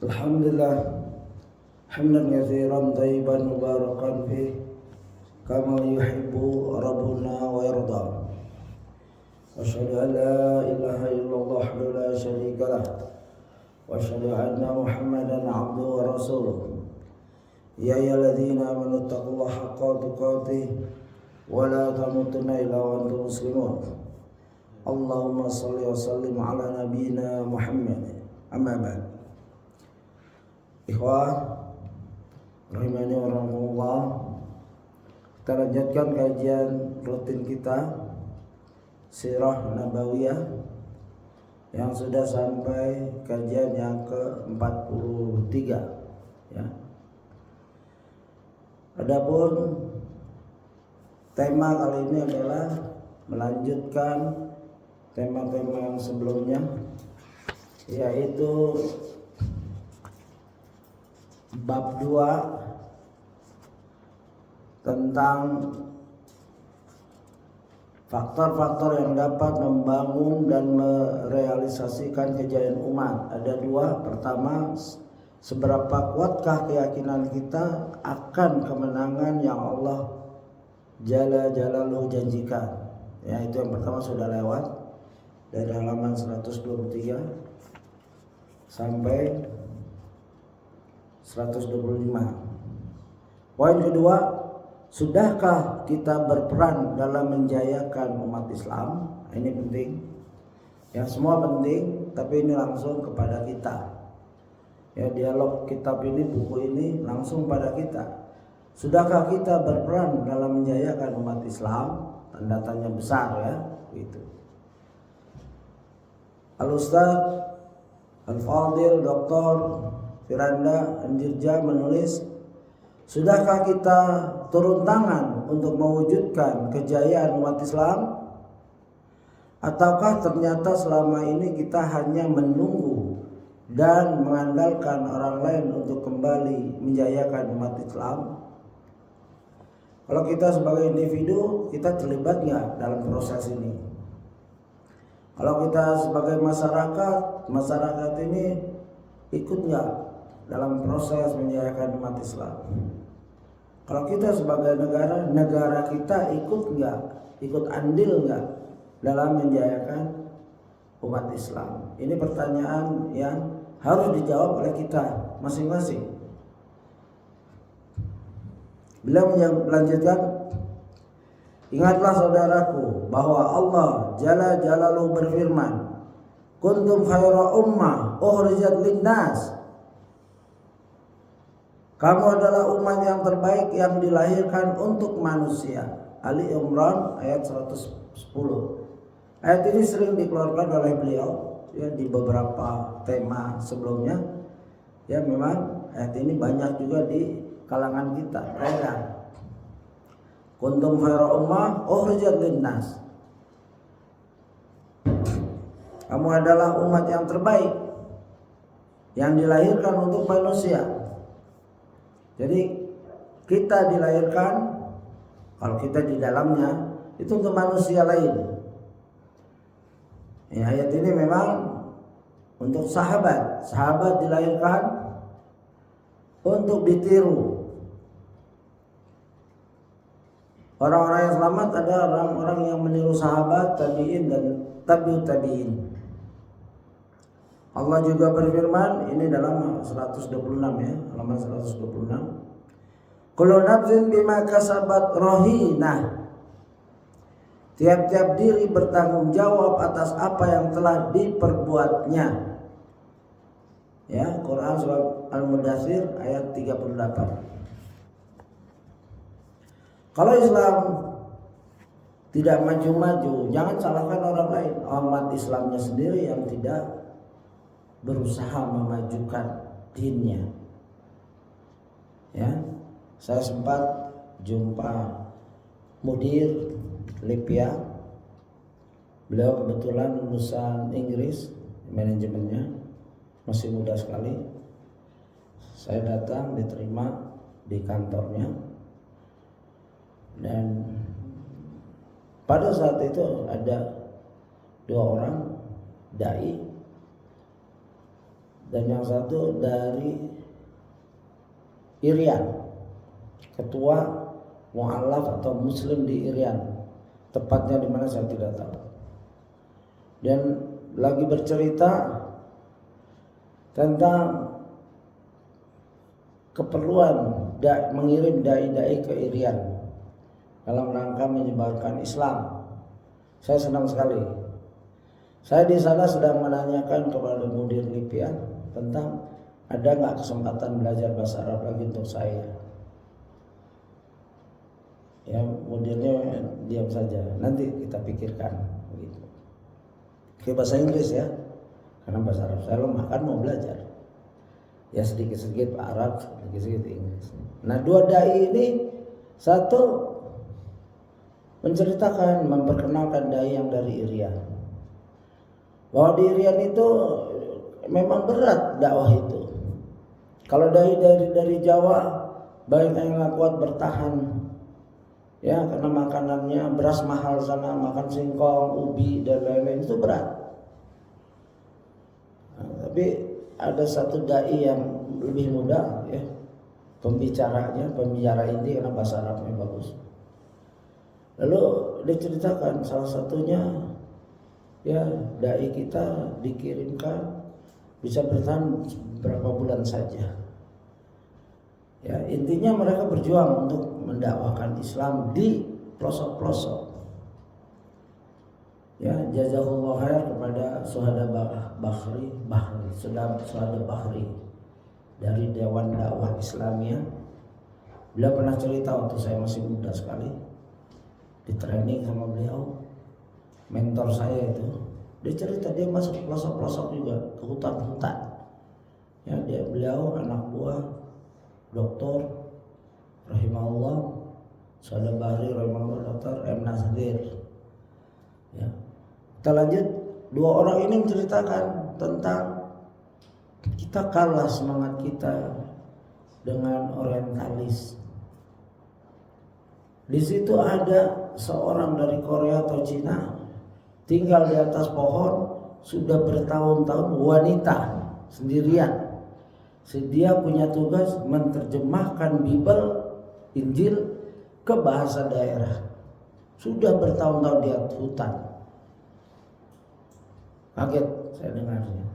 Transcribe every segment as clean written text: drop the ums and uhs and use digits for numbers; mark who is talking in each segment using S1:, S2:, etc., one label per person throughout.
S1: Alhamdulillah hamdan katsiran thayyiban mubarakan fih kama yuhibbu rabbuna wa yarda. Asyhadu an la ilaha illallah wahdahu la syarika lah wa asyhadu anna Muhammadan abduhu wa rasuluh. Ya ayyuhalladzina amanu taqullaha haqqa tuqatih wa la tamutunna illa wa antum muslimun. Allahumma shalli wa sallim ala nabiyyina Muhammad. Amma ba'd. Ikhwah rahimani wa rahmatullah, kita lanjutkan kajian rutin kita Sirah Nabawiyah yang sudah sampai kajian yang ke-43 ya. Adapun tema kali ini adalah melanjutkan tema-tema yang sebelumnya, yaitu bab 2 tentang faktor-faktor yang dapat membangun dan merealisasikan kejayaan umat. Ada dua. Pertama, seberapa kuatkah keyakinan kita akan kemenangan yang Allah Jalla Jalaluhu janjikan. Ya, itu yang pertama sudah lewat dari halaman 123 sampai 125. Poin kedua, sudahkah kita berperan dalam menjayakan umat Islam? Ini penting. Ya, semua penting, tapi ini langsung kepada kita. Ya, dialog kitab ini, buku ini langsung pada kita. Sudahkah kita berperan dalam menjayakan umat Islam? Tanda tanya besar ya, gitu. Al-Ustaz Al-Fadil Dr. Firanda Andirja menulis, sudahkah kita turun tangan untuk mewujudkan kejayaan umat Islam? Ataukah ternyata selama ini kita hanya menunggu dan mengandalkan orang lain untuk kembali menjayakan umat Islam? Kalau kita sebagai individu, kita terlibat nggak dalam proses ini? Kalau kita sebagai masyarakat ini ikut nggak dalam proses menjayakan umat Islam? Kalau kita sebagai negara kita ikut andil nggak dalam menjayakan umat Islam? Ini pertanyaan yang harus dijawab oleh kita masing-masing. Beliau melanjutkan, ingatlah saudaraku bahwa Allah Jalla Jalaluhu berfirman, kuntum khaira ummah ukhrijat linnas. Kamu adalah umat yang terbaik yang dilahirkan untuk manusia. Ali Imran ayat 110. Ayat ini sering dikeluarkan oleh beliau ya di beberapa tema sebelumnya. Ya, memang ayat ini banyak juga di kalangan kita beredar. Kuntum khaira ummah ukhrijat linnas. Kamu adalah umat yang terbaik yang dilahirkan untuk manusia. Jadi kita dilahirkan, kalau kita di dalamnya, itu untuk manusia lain. Ya, ayat ini memang untuk sahabat. Sahabat dilahirkan untuk ditiru. Orang-orang yang selamat adalah orang-orang yang meniru sahabat, tabi'in dan tabi'ut tabi'in. Allah juga berfirman, ini dalam 126 ya, halaman 126. Kullu nafsin bima kasabat rahinah. Tiap-tiap diri bertanggung jawab atas apa yang telah diperbuatnya. Ya, Quran surat Al-Mudaththir ayat 38. Kalau Islam tidak maju-maju, jangan salahkan orang lain. Umat Islamnya sendiri yang tidak berusaha memajukan dinnya. Ya, saya sempat jumpa mudir Libya. Beliau kebetulan lulusan Inggris, manajemennya, masih muda sekali. Saya datang diterima di kantornya, dan pada saat itu ada 2 orang dai dan yang satu dari Irian, ketua mu'alaf atau muslim di Irian, tepatnya di mana saya tidak tahu. Dan lagi bercerita tentang keperluan mengirim dai-dai ke Irian dalam rangka menyebarkan Islam. Saya senang sekali. Saya di sana sedang menanyakan kepada mudir Lipia tentang ada nggak kesempatan belajar bahasa Arab lagi untuk saya. Ya, mudirnya diam saja. Nanti kita pikirkan. Begitu. Oke, bahasa Inggris ya, karena bahasa Arab saya lemah, kan mau belajar. Ya sedikit-sedikit Arab, sedikit-sedikit Inggris. Nah, dua dai ini, satu menceritakan, memperkenalkan dai yang dari Irian, bahwa di Irian itu memang berat dakwah itu. Kalau dari Jawa banyak yang nggak kuat bertahan, ya karena makanannya beras mahal sana, makan singkong, ubi dan lain-lain itu berat. Nah, tapi ada satu dai yang lebih mudah, ya pembicara inti karena bahasa Arabnya bagus. Lalu diceritakan salah satunya, ya dai kita dikirimkan bisa bertahan berapa bulan saja. Ya, intinya mereka berjuang untuk mendakwakan Islam di pelosok-pelosok. Ya, jazahullah khair kepada Syuhada Bahri dari Dewan Dakwah Islamiyah. Beliau pernah cerita waktu saya masih muda sekali, di training sama beliau, mentor saya itu. Dia cerita dia masuk pelosok-pelosok juga, ke hutan-hutan. Ya, beliau anak buah Dr. rahimahullah Syuhada Bahri rahimahullah, Dr. M. Nasdir. Ya. Kita lanjut, dua orang ini menceritakan tentang kita kalah semangat kita dengan orientalis. Di situ ada seorang dari Korea atau Cina tinggal di atas pohon sudah bertahun-tahun, wanita sendirian. Dia punya tugas menerjemahkan Bible, Injil ke bahasa daerah. Sudah bertahun-tahun di hutan. Kaget saya dengarnya.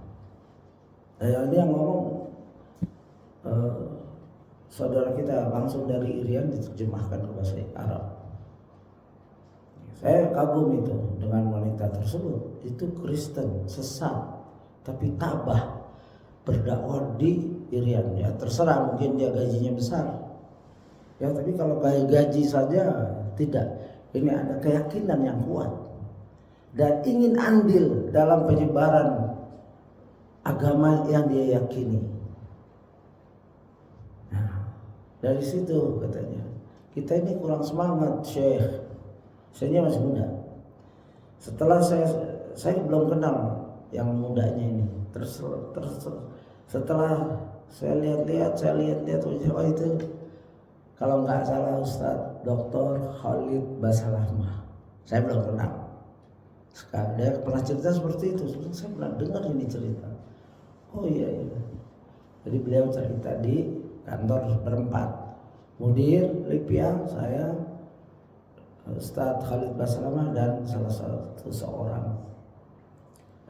S1: Dia ngomong, saudara kita langsung dari Irian diterjemahkan ke bahasa Arab. Saya kagum itu dengan wanita tersebut. Itu Kristen, sesat, tapi tabah berdakwah di Irian. Ya terserah, mungkin dia gajinya besar. Ya tapi kalau gaji saja tidak. Ini ada keyakinan yang kuat dan ingin andil dalam penyebaran agama yang dia yakini. Nah, dari situ katanya, kita ini kurang semangat, Syekh. Saya masih muda. Setelah saya belum kenal yang mudanya ini. Terus setelah saya lihat-lihat, oh itu kalau nggak salah Ustadz Dr. Khalid Basalamah. Saya belum kenal. Sekarang dia pernah cerita seperti itu. Saya pernah dengar ini cerita. Oh iya. Jadi beliau cerita di kantor berempat. Mudir Lipia, saya, Ustadz Khalid Basalamah, dan salah satu seorang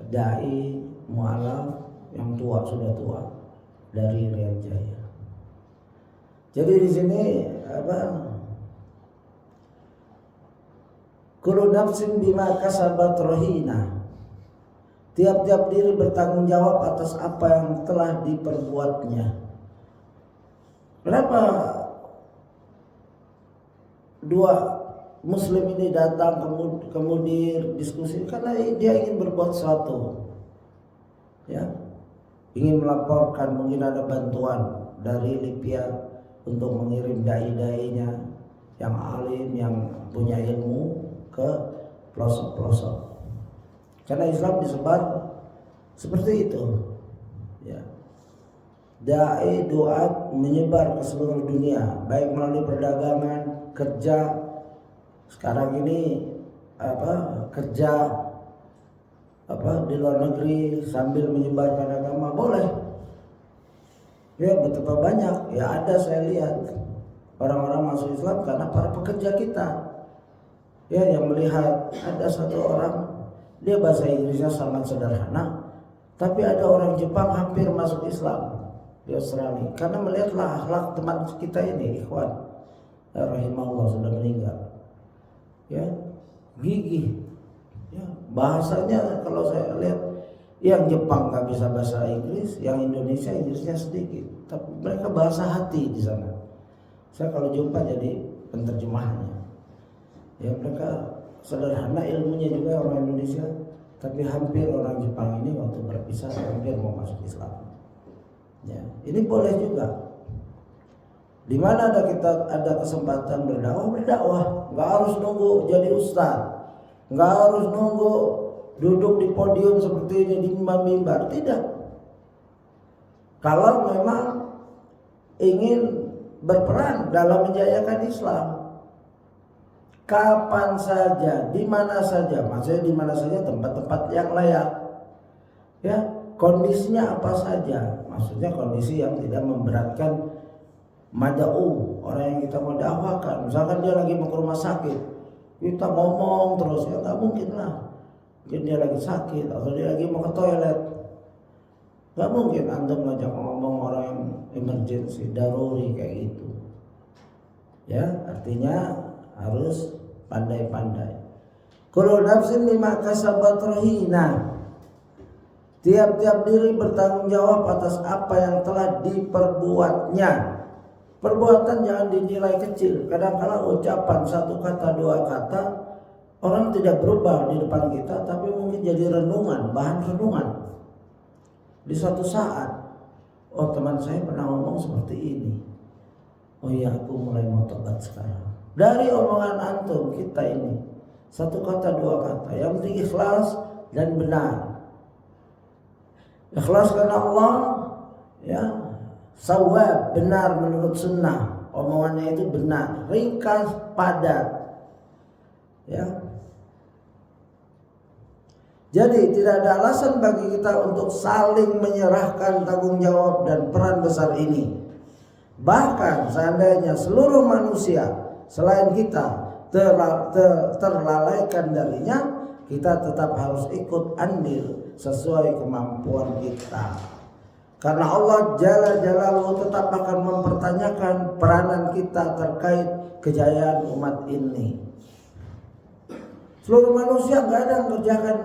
S1: dai mu'alaf yang sudah tua dari Riau Jaya. Jadi di sini kullu nafsin bima kasabat rahina. Tiap-tiap diri bertanggung jawab atas apa yang telah diperbuatnya. Kenapa dua muslim ini datang kemudian diskusi? Karena dia ingin berbuat sesuatu. Ya. Ingin melaporkan, mungkin ada bantuan dari Lipia untuk mengirim dai-dainya yang alim, yang punya ilmu ke pelosok-pelosok. Karena Islam disebar seperti itu. Ya. Dai duat menyebar ke seluruh dunia, baik melalui perdagangan, kerja. Sekarang ini kerja di luar negeri sambil menyebarkan agama boleh. Ya betapa banyak, ya ada saya lihat orang-orang masuk Islam karena para pekerja kita. Ya yang melihat ada satu orang, dia bahasa Inggrisnya sangat sederhana, tapi ada orang Jepang hampir masuk Islam di Australia karena melihatlah akhlak teman kita ini, ikhwan ya, rahimahullah sudah meninggal. Ya, gigih. Ya, bahasanya kalau saya lihat yang Jepang nggak bisa bahasa Inggris, yang Indonesia Inggrisnya sedikit, tapi mereka bahasa hati di sana. Saya kalau jumpa jadi penterjemahnya. Ya mereka sederhana ilmunya juga orang Indonesia, tapi hampir orang Jepang ini waktu berpisah hampir mau masuk Islam. Ya, ini boleh juga. Di mana ada kesempatan berdakwah, nggak harus nunggu jadi ustaz, nggak harus nunggu duduk di podium seperti ini di mimbar, tidak. Kalau memang ingin berperan dalam menjayakan Islam, kapan saja, di mana saja, maksudnya di mana saja tempat-tempat yang layak, ya kondisinya apa saja, maksudnya kondisi yang tidak memberatkan mad'u, orang yang kita mau dakwakan. Misalkan dia lagi mau ke rumah sakit, kita ngomong terus, ya nggak mungkin lah. Mungkin dia lagi sakit atau dia lagi mau ke toilet, nggak mungkin antum ngajak ngomong orang yang emergency, daruri kayak gitu. Ya artinya harus pandai-pandai. Kullu nafsin bima kasabat rahina. Tiap-tiap diri bertanggung jawab atas apa yang telah diperbuatnya. Perbuatan jangan dinilai kecil. Kadang-kadang ucapan satu kata, dua kata, orang tidak berubah di depan kita, tapi mungkin jadi renungan, bahan renungan. Di suatu saat, oh teman saya pernah ngomong seperti ini. Oh iya, aku mulai mau tobat sekarang. Dari omongan antum kita ini, satu kata, dua kata, yang penting ikhlas dan benar. Ikhlas karena Allah, ya, sawab, benar menurut sunnah, omongannya itu benar, ringkas, padat, ya. Jadi tidak ada alasan bagi kita untuk saling menyerahkan tanggung jawab dan peran besar ini. Bahkan seandainya seluruh manusia selain kita terlalaikan darinya, kita tetap harus ikut andil sesuai kemampuan kita. Karena Allah Jalla Jalaluhu tetap akan mempertanyakan peranan kita terkait kejayaan umat ini. Seluruh manusia nggak ada yang kerjakan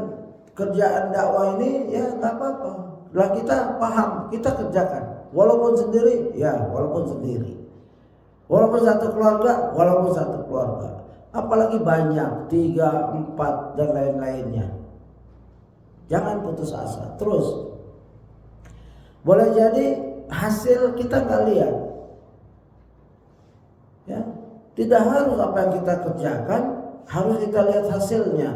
S1: kerjaan dakwah ini, ya nggak apa-apa. Lah kita paham, kita kerjakan. Walaupun sendiri, ya walaupun sendiri. Walaupun satu keluarga, walaupun satu keluarga. Apalagi banyak, 3, 4 dan lain-lainnya. Jangan putus asa, terus. Boleh jadi hasil kita nggak lihat, ya. Tidak harus apa yang kita kerjakan harus kita lihat hasilnya.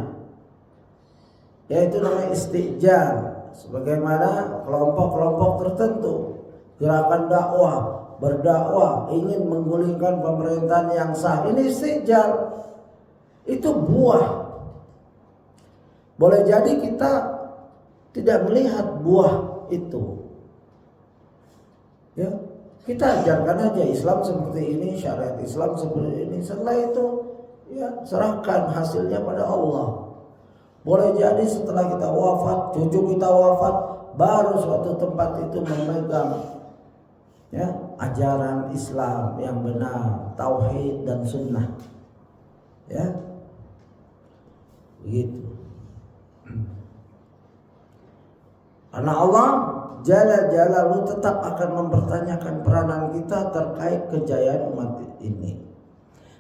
S1: Yaitu namanya istijar. Sebagaimana kelompok-kelompok tertentu gerakan dakwah, berdakwah, ingin menggulingkan pemerintahan yang sah. Ini istijar. Itu buah. Boleh jadi kita tidak melihat buah itu. Ya, kita ajarkan aja Islam seperti ini, syariat Islam seperti ini. Setelah itu, ya serahkan hasilnya pada Allah. Boleh jadi setelah kita wafat, cucu kita wafat, baru suatu tempat itu memegang, ya, ajaran Islam yang benar, tauhid dan sunnah, ya, begitu. Karena Allah Jalla Jalaluhu tetap akan mempertanyakan peranan kita terkait kejayaan umat ini.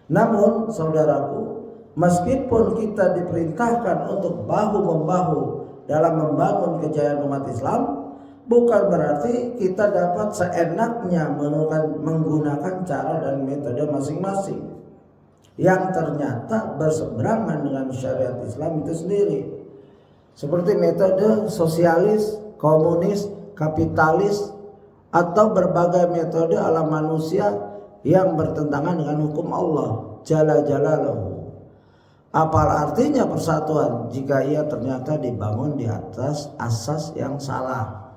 S1: Namun saudaraku, meskipun kita diperintahkan untuk bahu-membahu dalam membangun kejayaan umat Islam, bukan berarti kita dapat seenaknya menggunakan cara dan metode masing-masing yang ternyata berseberangan dengan syariat Islam itu sendiri. Seperti metode sosialis, komunis, kapitalis, atau berbagai metode ala manusia yang bertentangan dengan hukum Allah Jalla Jalaluhu. Apa artinya persatuan jika ia ternyata dibangun di atas asas yang salah?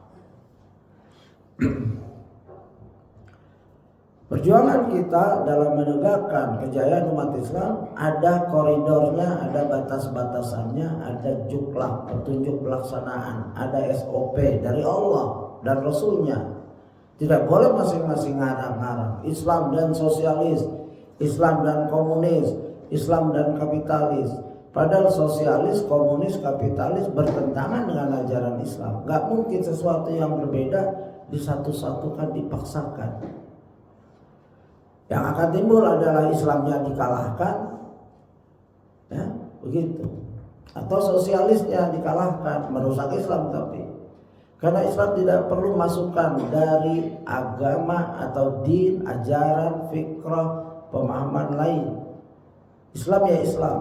S1: Perjuangan kita dalam menegakkan kejayaan umat Islam ada koridornya, ada batas-batasannya, ada juklak, petunjuk pelaksanaan, ada SOP dari Allah dan Rasulnya. Tidak boleh masing-masing ngarang-ngarang. Islam dan sosialis, Islam dan komunis, Islam dan kapitalis. Padahal sosialis, komunis, kapitalis bertentangan dengan ajaran Islam. Gak mungkin sesuatu yang berbeda disatu-satukan, dipaksakan. Yang akan timbul adalah Islamnya dikalahkan, ya begitu. Atau sosialisnya dikalahkan, merusak Islam. Tapi karena Islam tidak perlu masukan dari agama atau din, ajaran, fikrah, pemahaman lain. Islam ya Islam.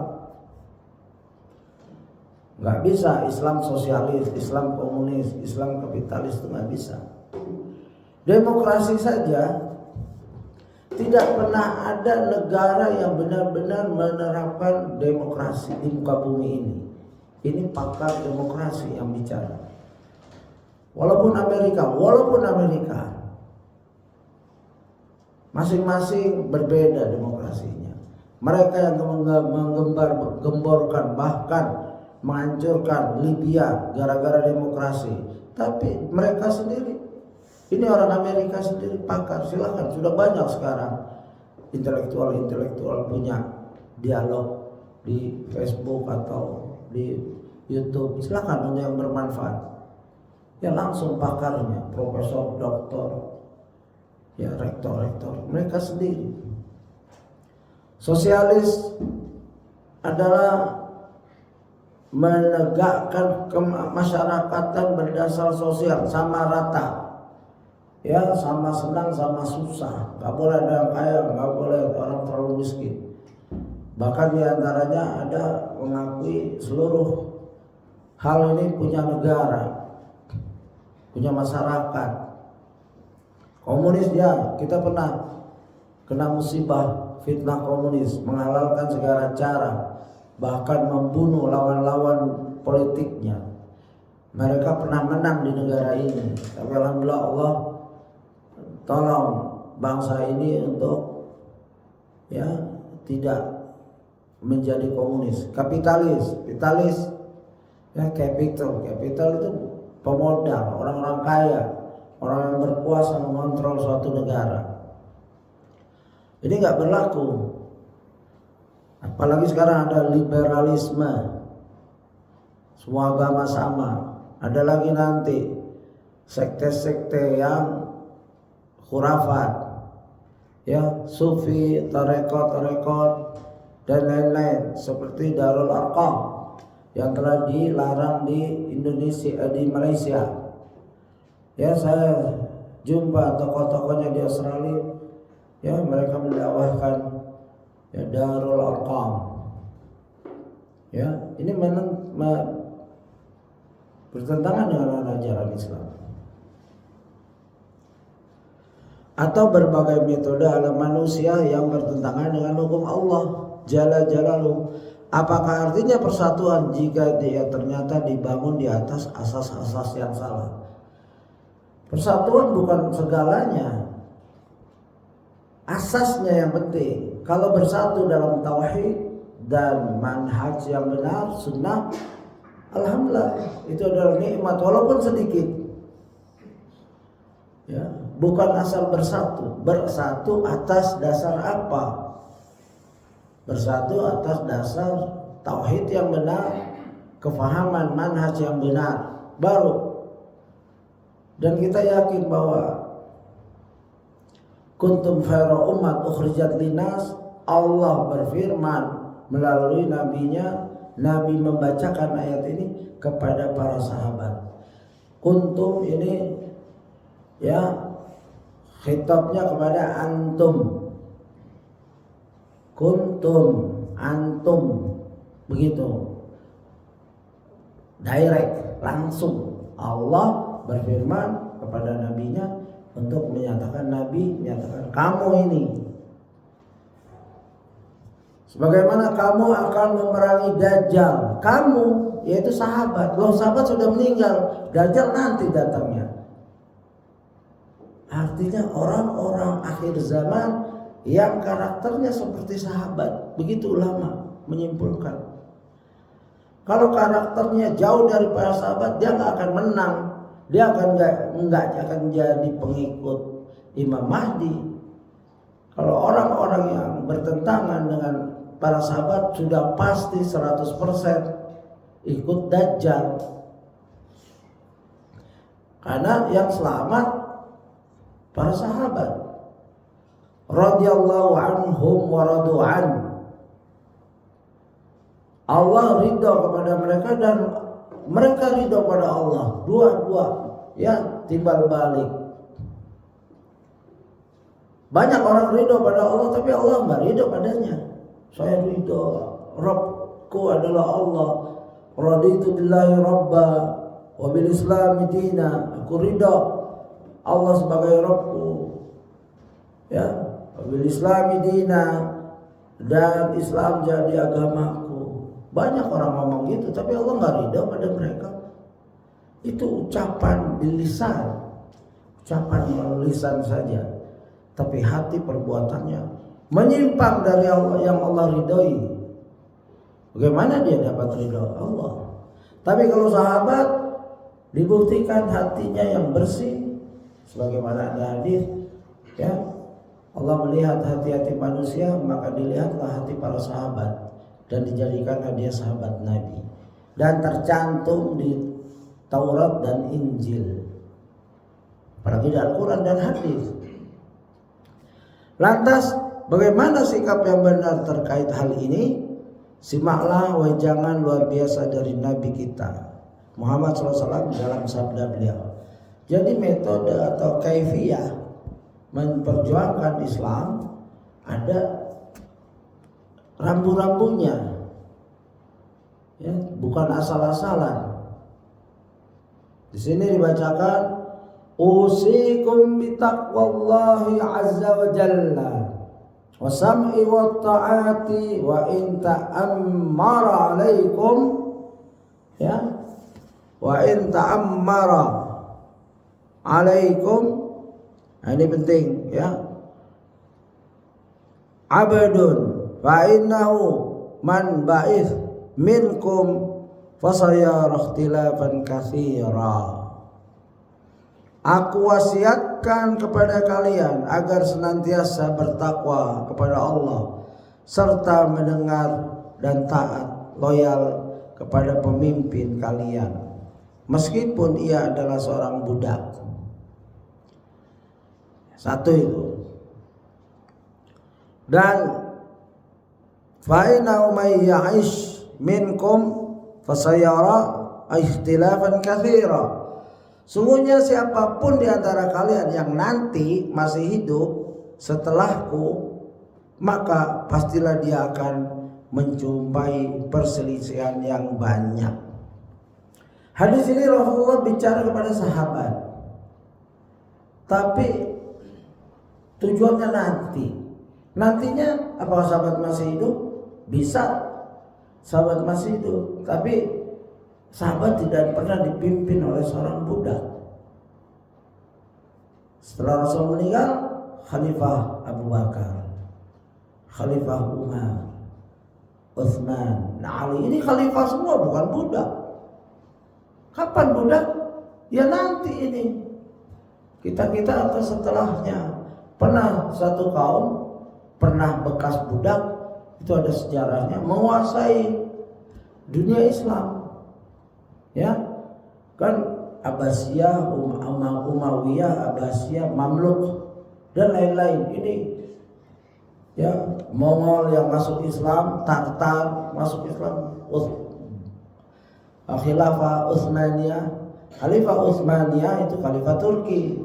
S1: Nggak bisa Islam sosialis, Islam komunis, Islam kapitalis, itu nggak bisa. Demokrasi saja tidak pernah ada negara yang benar-benar menerapkan demokrasi di muka bumi ini. Ini pakar demokrasi yang bicara. Walaupun Amerika, masing-masing berbeda demokrasinya. Mereka yang menggemborkan bahkan menghancurkan Libya gara-gara demokrasi. Tapi mereka sendiri, ini orang Amerika sendiri pakar, silakan. Sudah banyak sekarang intelektual punya dialog di Facebook atau di YouTube. Silakan untuk yang bermanfaat. Ya langsung pakarnya, profesor, doktor, ya rektor, mereka sendiri. Sosialis adalah menegakkan kemasyarakatan berdasar sosial, sama rata. Ya, sama senang, sama susah. Gak boleh ada yang kaya, gak boleh orang terlalu miskin. Bahkan diantaranya ada mengakui seluruh hal ini punya negara, punya masyarakat. Komunis ya, kita pernah kena musibah fitnah komunis, menghalalkan segala cara, bahkan membunuh lawan-lawan politiknya. Mereka pernah menang di negara ini, tapi alhamdulillah Allah tolong bangsa ini untuk ya tidak menjadi komunis. Kapitalis ya, capital itu pemodal, orang-orang kaya, orang yang berkuasa mengontrol suatu negara. Ini nggak berlaku. Apalagi sekarang ada liberalisme, semua agama sama. Ada lagi nanti sekte-sekte yang khurafat, ya sufi, tarekat dan lain-lain seperti Darul Arqam yang telah dilarang di Indonesia, di Malaysia. Ya saya jumpa tokoh-tokohnya di Australia, ya mereka mendakwahkan ya Darul Arqam. Ya ini bertentangan dengan ajaran Islam. Atau berbagai metode alam manusia yang bertentangan dengan hukum Allah Jalla Jalaluhu. Apakah artinya persatuan jika dia ternyata dibangun di atas asas-asas yang salah? Persatuan bukan segalanya, asasnya yang penting. Kalau bersatu dalam tauhid dan manhaj yang benar, sunnah, alhamdulillah itu adalah nikmat walaupun sedikit. Ya, bukan asal bersatu atas dasar apa? Bersatu atas dasar tauhid yang benar, kefahaman manhaj yang benar, baru. Dan kita yakin bahwa kuntum khaira ummat ukhrijat linas, Allah berfirman melalui nabinya, Nabi membacakan ayat ini kepada para sahabat. Kuntum ini ya khitabnya kepada antum. Kuntum, antum, begitu. Direct, langsung Allah berfirman kepada nabinya untuk menyatakan kamu ini. Sebagaimana kamu akan memerangi Dajjal, kamu yaitu sahabat. Loh, sahabat sudah meninggal, Dajjal nanti datangnya. Artinya orang-orang akhir zaman yang karakternya seperti sahabat. Begitu ulama menyimpulkan. Kalau karakternya jauh dari para sahabat, dia nggak akan menang. Dia akan nggak akan jadi pengikut Imam Mahdi. Kalau orang-orang yang bertentangan dengan para sahabat sudah pasti 100% ikut Dajjal. Karena yang selamat para sahabat radhiyallahu anhum wa radu an. Allah ridha kepada mereka dan mereka ridha pada Allah. Dua-dua ya timbal balik. Banyak orang ridha pada Allah tapi Allah enggak ridha padanya. Saya ridha, Rabbku adalah Allah. Raditu billahi rabba wa bil islami dina. Aku ridha Allah sebagai Rabbku. Ya, wa bil islami dina, dan Islam jadi agamaku. Banyak orang ngomong gitu tapi Allah enggak ridha pada mereka. Itu ucapan di lisan. Ucapan melalui lisan saja. Tapi hati perbuatannya menyimpang dari Allah yang Allah ridhoi. Bagaimana dia dapat ridha Allah? Tapi kalau sahabat dibuktikan hatinya yang bersih, sebagaimana ada hadis, ya Allah melihat hati-hati manusia, maka dilihatlah hati para sahabat dan dijadikanlah dia sahabat Nabi dan tercantum di Taurat dan Injil, apalagi di Al-Quran dan hadis. Lantas bagaimana sikap yang benar terkait hal ini? Simaklah wejangan luar biasa dari Nabi kita Muhammad SAW dalam sabda beliau. Jadi metode atau kaifiyah memperjuangkan Islam ada rambu-rambunya, ya, bukan asal-asalan. Di sini dibacakan usikum bitaqwallahi azza wa jalla wa sam'i wa ta'ati wa in ta'ammara alaikum, ya, wa in ta'ammara alaikum. Nah, ini penting, ya. Abdun fa innahu man ba'ith minkum fasayara ikhtilafan katsira. Aku wasiatkan kepada kalian agar senantiasa bertakwa kepada Allah serta mendengar dan taat loyal kepada pemimpin kalian meskipun ia adalah seorang budak. Satu itu. Dan fa inna may ya'ish minkum fasayara ikhtilafan katsira. Sungguhnya siapapun di antara kalian yang nanti masih hidup setelahku, maka pastilah dia akan menjumpai perselisihan yang banyak. Hadis ini Rasulullah bicara kepada sahabat, tapi tujuannya nanti. Nantinya apakah sahabat masih hidup? Bisa, sahabat masih hidup, tapi sahabat tidak pernah dipimpin oleh seorang budak. Setelah Rasul meninggal, Khalifah Abu Bakar, Khalifah Umar, Utsman, Ali, ini khalifah semua, bukan budak. Kapan budak? Ya nanti ini. Kita atau setelahnya. Pernah satu kaum, pernah bekas budak, itu ada sejarahnya, menguasai dunia Islam. Ya, kan Abbasiyah, Umayyah, Abbasiyah, Mamluk dan lain-lain. Ini ya Mongol yang masuk Islam, Tartar masuk Islam, Khilafah Utsmaniyah, Khalifah Utsmaniyah itu Khalifah Turki.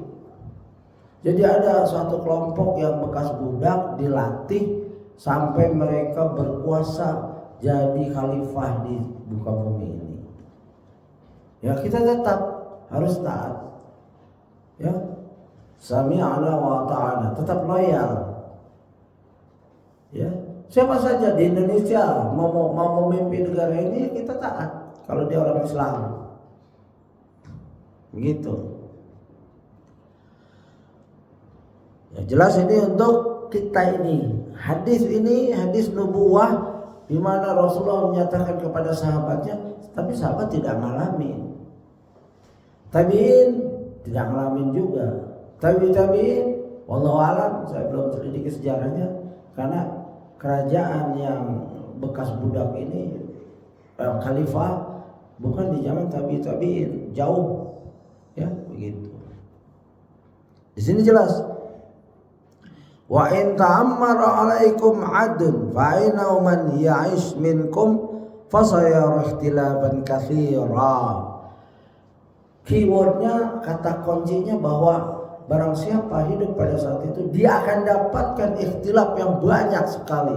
S1: Jadi ada suatu kelompok yang bekas budak dilatih sampai mereka berkuasa jadi khalifah di muka bumi ini. Ya kita tetap harus taat, ya, sami'na wa ta'ana, tetap loyal. Ya, siapa saja di Indonesia mau memimpin negara ini kita taat kalau dia orang Islam. Begitu. Ya, jelas ini untuk kita ini. Hadis ini hadis nubuwah di mana Rasulullah menyatakan kepada sahabatnya, tapi sahabat tidak ngalamin. Tabi'in tidak ngalamin juga. Tabi'in, wallahu alam, saya belum teliti sejarahnya karena kerajaan yang bekas budak ini khalifah bukan di zaman tabi'in, jauh. Ya, begitu. Di sini jelas. Wa in ta'ammara 'alaikum 'adun fa inna man ya'ish minkum fa sayara ikhtilafan katsira. Keywordnya, kata kuncinya bahwa barang siapa hidup pada saat itu dia akan dapatkan ikhtilaf yang banyak sekali.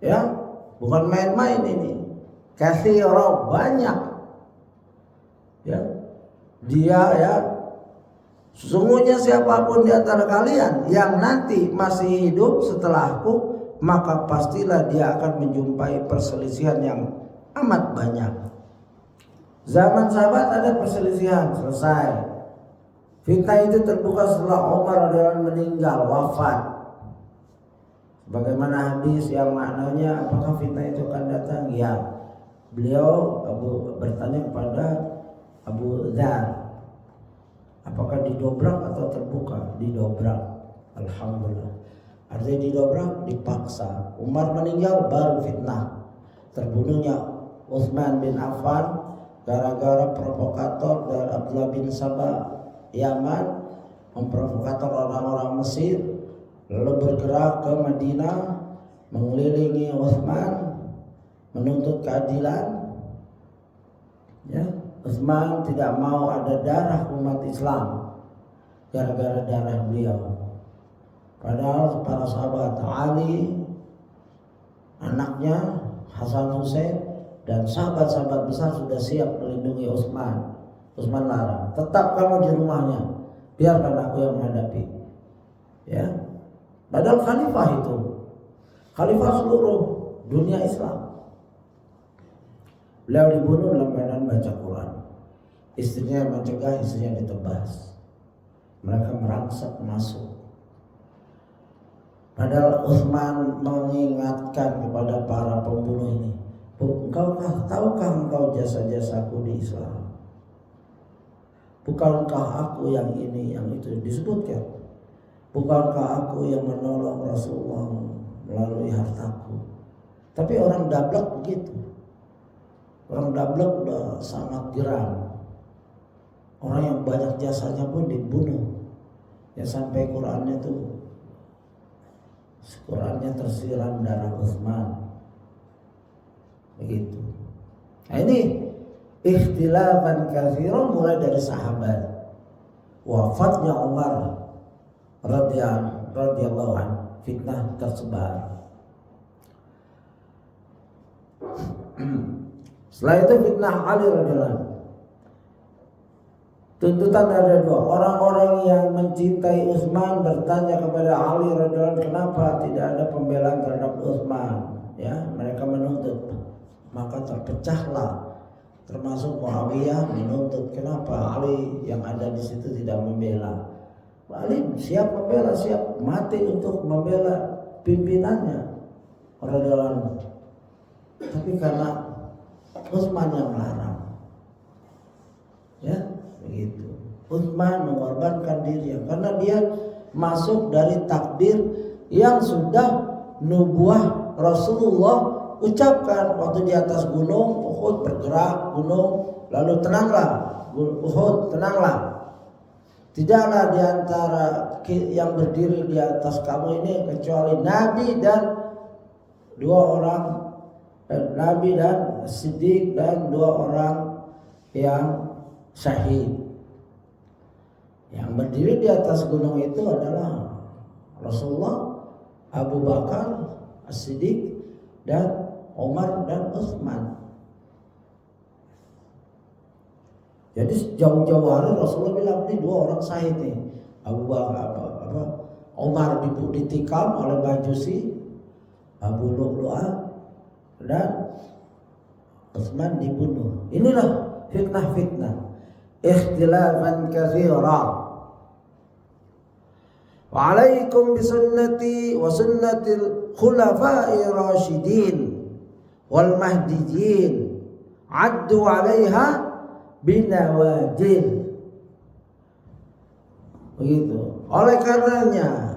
S1: Ya, bukan main-main ini. Katsira, banyak. Ya. Dia ya, sesungguhnya siapapun di antara kalian yang nanti masih hidup setelahku, maka pastilah dia akan menjumpai perselisihan yang amat banyak. Zaman sahabat ada perselisihan, selesai. Fitnah itu terbuka setelah Umar radhiyallahu anhu meninggal, wafat. Bagaimana hadis yang maknanya apakah fitnah itu akan datang? Ya. Beliau bertanya kepada Abu Dzar, apakah didobrak atau terbuka? Didobrak. Alhamdulillah. Artinya didobrak, dipaksa. Umar meninggal baru fitnah. Terbunuhnya Utsman bin Affan gara-gara provokator dari Abdullah bin Sabah Yaman memprovokator orang-orang Mesir, lalu bergerak ke Madinah mengelilingi Utsman menuntut keadilan. Ya, Utsman tidak mau ada darah umat Islam gara-gara darah beliau. Padahal para sahabat Ali, anaknya Hasan Hussein dan sahabat-sahabat besar sudah siap melindungi Utsman. Utsman larang, tetap kamu di rumahnya, biarkan aku yang menghadapi. Ya, padahal khalifah itu, khalifah seluruh dunia Islam. Beliau dibunuh dalam keadaan baca Quran. Istrinya mencegah, istrinya ditebas. Mereka merangsek masuk. Padahal Utsman mengingatkan kepada para pembunuh ini, tahukah engkau jasa-jasaku di Islam? Bukankah aku yang ini, yang itu disebutkan? Bukankah aku yang menolong Rasulullah melalui hartaku? Tapi orang dablek begitu. Orang dablek udah sangat geram. Orang yang banyak jasanya pun dibunuh. Ya sampai Qurannya tersiram darah Utsman. Begitu. Nah ini ikhtilafan katsiran mulai dari sahabat. Wafatnya Umar radhiyallahu anhu, fitnah tersebar. Setelah itu fitnah Ali radhiyallahu anhu. Tuntutan ada dua. Orang-orang yang mencintai Utsman bertanya kepada Ali radhiyallahu anhu, kenapa tidak ada pembelaan terhadap Utsman? Ya, mereka menuntut. Maka terpecahlah, termasuk Muawiyah menuntut, kenapa Ali yang ada di situ tidak membela? Ali siap membela, siap mati untuk membela pimpinannya radhiyallahu anhu. Tapi karena Utsman yang melarang, ya begitu. Utsman mengorbankan dirinya karena dia masuk dari takdir yang sudah nubuah Rasulullah ucapkan waktu di atas gunung Uhud, bergerak gunung, lalu tenanglah Uhud, tenanglah. Tidaklah di antara yang berdiri di atas kamu ini kecuali Nabi dan dua orang, Nabi dan Siddiq dan dua orang yang syahid. Yang berdiri di atas gunung itu adalah Rasulullah, Abu Bakar, As-Siddiq dan Umar dan Utsman. Jadi jauh-jauh hari Rasulullah bilang ini dua orang syahid nih. Abu Bakar Umar ditikam oleh Majusi, Abu Lu'lu'ah, dan Utsman dibunuh. Inilah fitnah-fitnah. Ikhtilafan katsira. Wa alaikum bisunnati wa sunnatil khulafai rasyidin wal mahdiyyin addu 'alaiha binawajid. Begitu. Oleh karenanya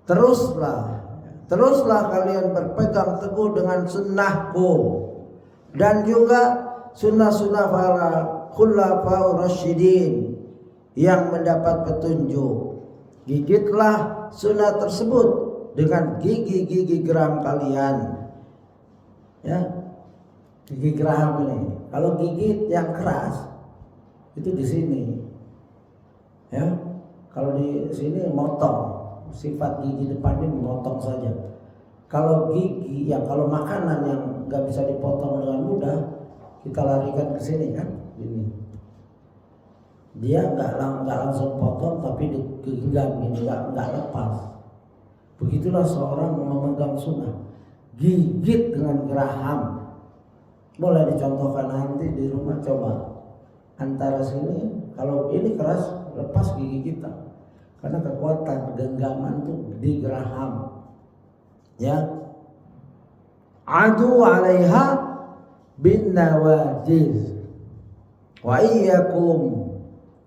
S1: teruslah kalian berpegang teguh dengan sunnahku dan juga sunnah-sunnah para khulafaur rasyidin yang mendapat petunjuk. Gigitlah sunnah tersebut dengan gigi-gigi geram kalian. Ya, gigi geram ini. Kalau gigit yang keras itu di sini. Ya, kalau di sini motong. Sifat gigi depannya memotong saja. Kalau gigi kalau makanan yang nggak bisa dipotong dengan mudah, kita larikan ke sini kan, ini. Dia nggak langsung potong, tapi digenggam ini, nggak lepas. Begitulah seorang memegang sunnah, gigit dengan geraham. Boleh dicontohkan nanti di rumah, coba antara sini, kalau ini keras lepas gigi kita, karena kekuatan genggaman itu di geraham. Ya, adu 'alaiha bin nawajiz wa iyyakum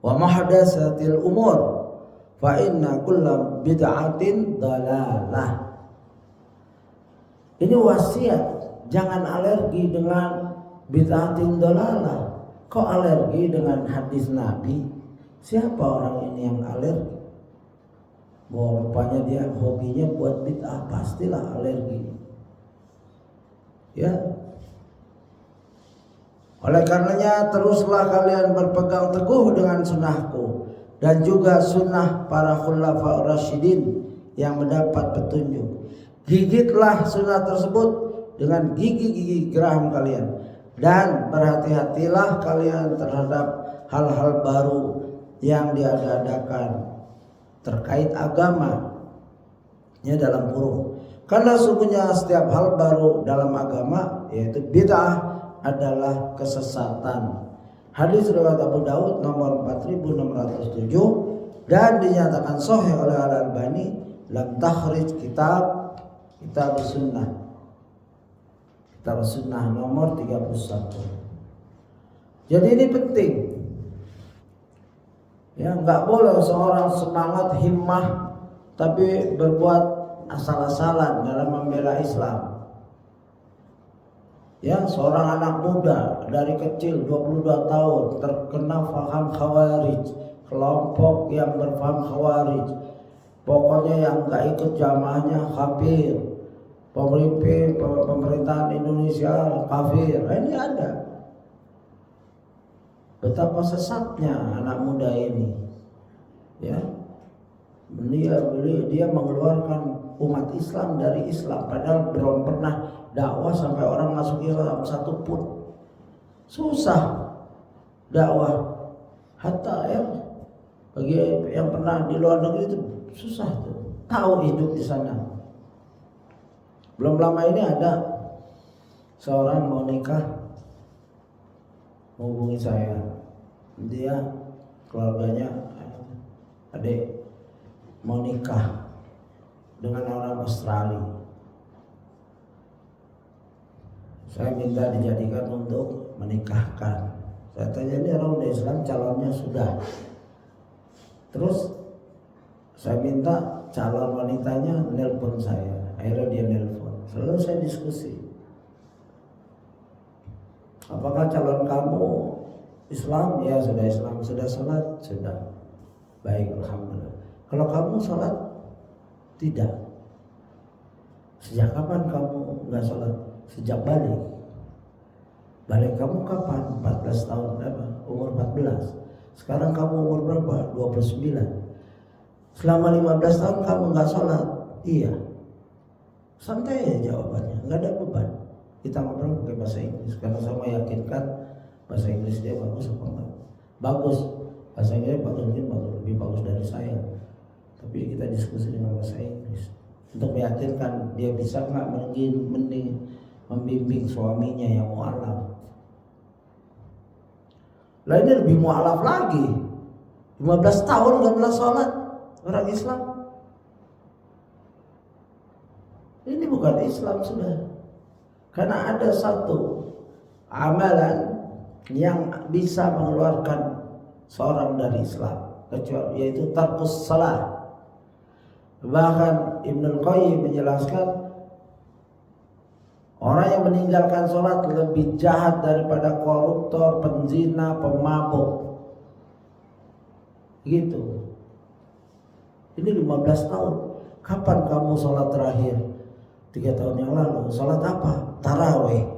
S1: wa muhdatsatil umur fa inna kulla bid'atin dalalah. Ini wasiat, jangan alergi dengan bid'atin dalalah. Kok alergi dengan hadis Nabi? Siapa orang ini yang alergi? Rupanya dia hobinya buat bid'ah, pastilah alergi. Ya. Oleh karenanya teruslah kalian berpegang teguh dengan sunnahku dan juga sunnah para khulafaur rasyidin yang mendapat petunjuk. Gigitlah sunnah tersebut dengan gigi-gigi geraham kalian dan berhati-hatilah kalian terhadap hal-hal baru yang diadakan terkait agama. Ya, dalam kurung. Karena sungguhnya setiap hal baru dalam agama yaitu bid'ah adalah kesesatan. Hadis riwayat Abu Daud nomor 4607 dan dinyatakan sahih oleh Al-Albani dalam takhrij kitab Sunnah. Kitab Sunnah nomor 31. Jadi ini penting. Ya, enggak boleh seorang semangat himmah tapi berbuat asal-asalan dalam membela Islam. Ya, seorang anak muda dari kecil 22 tahun terkena faham khawarij, kelompok yang berfaham khawarij. Pokoknya yang enggak ikut jamaahnya kafir. Pemerintahan Indonesia kafir. Ini ada. Betapa sesatnya anak muda ini. Ya. Dia mengeluarkan umat Islam dari Islam padahal belum pernah dakwah sampai orang masuk Islam satu pun. Susah dakwah. Hatta ya bagi yang pernah di luar negeri itu susah tuh. Tahu hidup di sana. Belum lama ini ada seorang mau nikah, menghubungi saya. Dia keluarganya adik mau nikah dengan orang Australia. Saya minta dijadikan untuk menikahkan. Saya tanya, ini orang udah Islam, calonnya sudah. Terus saya minta calon wanitanya nelpon saya. Akhirnya dia nelpon. Selalu saya diskusi. Apakah calon kamu Islam? Ya, sudah Islam. Sudah sholat? Sudah. Baik, alhamdulillah. Kalau kamu sholat? Tidak. Sejak kapan kamu nggak sholat? Sejak balik. Balik kamu kapan? 14 tahun berapa? Umur 14. Sekarang kamu umur berapa? 29. Selama 15 tahun kamu nggak sholat? Iya. Santai aja jawabannya, nggak ada beban. Kita ngobrol pakai bahasa Inggris karena saya meyakinkan bahasa Inggris dia bagus apa enggak? Bagus. Bahasa Inggris bagus, mungkin lebih bagus dari saya. Tapi kita diskusi dengan bahasa Inggris untuk meyakinkan dia bisa nggak membimbing suaminya yang mu'alaf. Lah ini lebih mu'alaf lagi. 15 tahun nggak pernah sholat orang Islam. bukan Islam sudah. Karena ada satu amalan yang bisa mengeluarkan seorang dari Islam, kecuali yaitu tarkus salah. Bahkan Ibnul Qayyim menjelaskan orang yang meninggalkan sholat lebih jahat daripada koruptor, penzina, pemabuk. Gitu. Ini 15 tahun. Kapan kamu sholat terakhir? 3 tahun yang lalu. Sholat apa? Tarawih.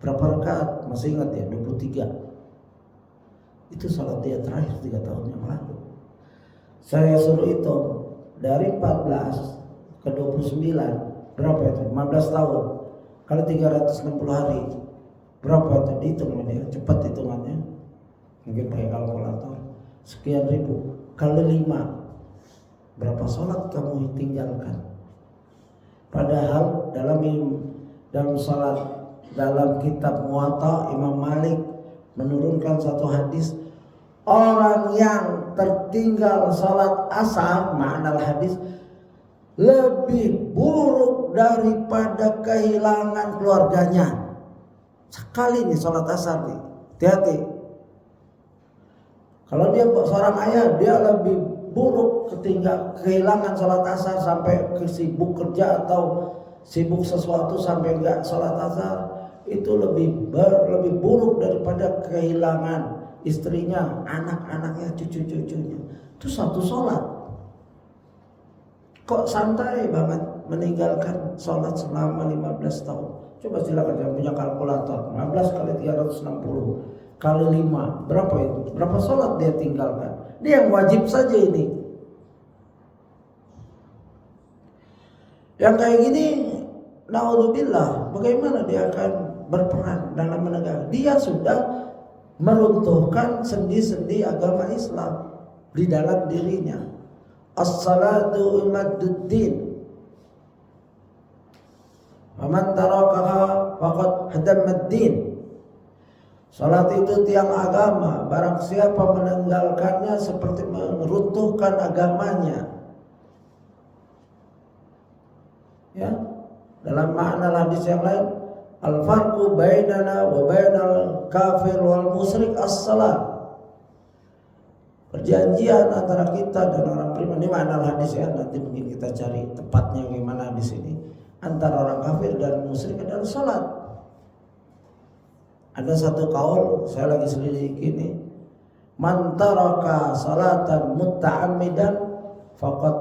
S1: Berapa rakaat? Masih ingat ya? 23. Itu sholat dia terakhir 3 tahun yang lalu. Saya suruh hitung dari 14 ke 29. Berapa itu? 15 tahun. Kali 360 hari. Berapa itu? Dihitung dia. Cepat hitungannya. Mungkin pakai kalkulator. Sekian ribu. Kali 5. Berapa sholat kamu tinggalkan? Padahal dalam sholat, dalam kitab Muwatta Imam Malik menurunkan satu hadis, orang yang tertinggal sholat asar, makna hadis, lebih buruk daripada kehilangan keluarganya. Sekali nih sholat asar nih, hati-hati. Kalau dia seorang ayah, dia lebih buruk kehilangan sholat asar sampai sibuk kerja atau sibuk sesuatu sampai enggak sholat asar. Itu lebih buruk daripada kehilangan istrinya, anak-anaknya, cucu-cucunya. Itu satu sholat. Kok santai banget meninggalkan sholat selama 15 tahun? Coba silakan yang punya kalkulator. 15 kali 360 kali 5, berapa itu? Berapa sholat dia tinggalkan? Dia yang wajib saja ini. Yang kayak gini, naudzubillah, bagaimana dia akan berperan dalam menegakkan? Dia sudah meruntuhkan sendi-sendi agama Islam di dalam dirinya. As-salatu imaduddin. Faman tarakaha faqad hadamaddin. Salat itu tiang agama. Barang siapa meninggalkannya seperti meruntuhkan agamanya. Ya, dalam makna hadis yang lain, al-farqu bainana wa bainal kafir wal musyrik as-salat. Perjanjian antara kita dan orang beriman, ini makna hadis ya. Nanti mungkin kita cari tepatnya gimana di sini. Antara orang kafir dan musyrik adalah salat. Ada satu kaul, saya lagi selidiki ini, man taraka salatan mutta'ammidan faqad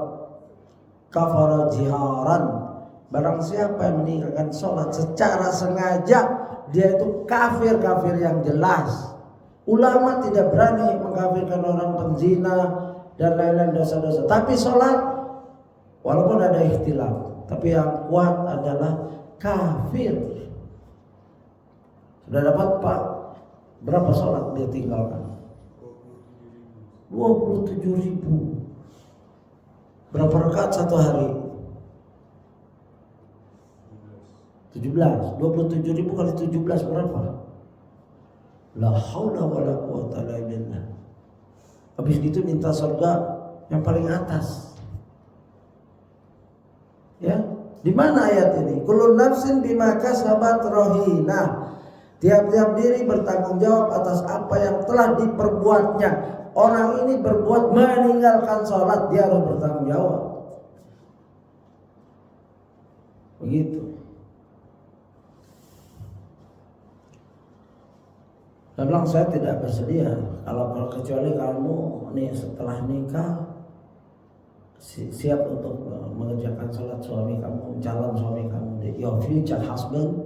S1: kafara jiharan. Barang siapa yang meninggalkan sholat secara sengaja, dia itu kafir yang jelas. Ulama tidak berani mengkafirkan orang penzina dan lain-lain dosa-dosa. Tapi sholat, walaupun ada ikhtilaf, tapi yang kuat adalah kafir. Sudah dapat Pak, berapa sholat dia tinggalkan? 27.000. Berapa rakaat satu hari? 17. 27.000 kali 17 berapa? La haula wala quwata illa billah. Habis itu minta surga yang paling atas. Ya, di mana ayat ini? Kullu nafsin bima kasabat rahina. Tiap-tiap diri bertanggung jawab atas apa yang telah diperbuatnya. Orang ini berbuat meninggalkan sholat, dia harus bertanggung jawab. Begitu. Saya bilang saya tidak bersedia kalau kecuali kamu nih setelah nikah siap untuk mengerjakan sholat suami kamu, calon suami kamu, your future husband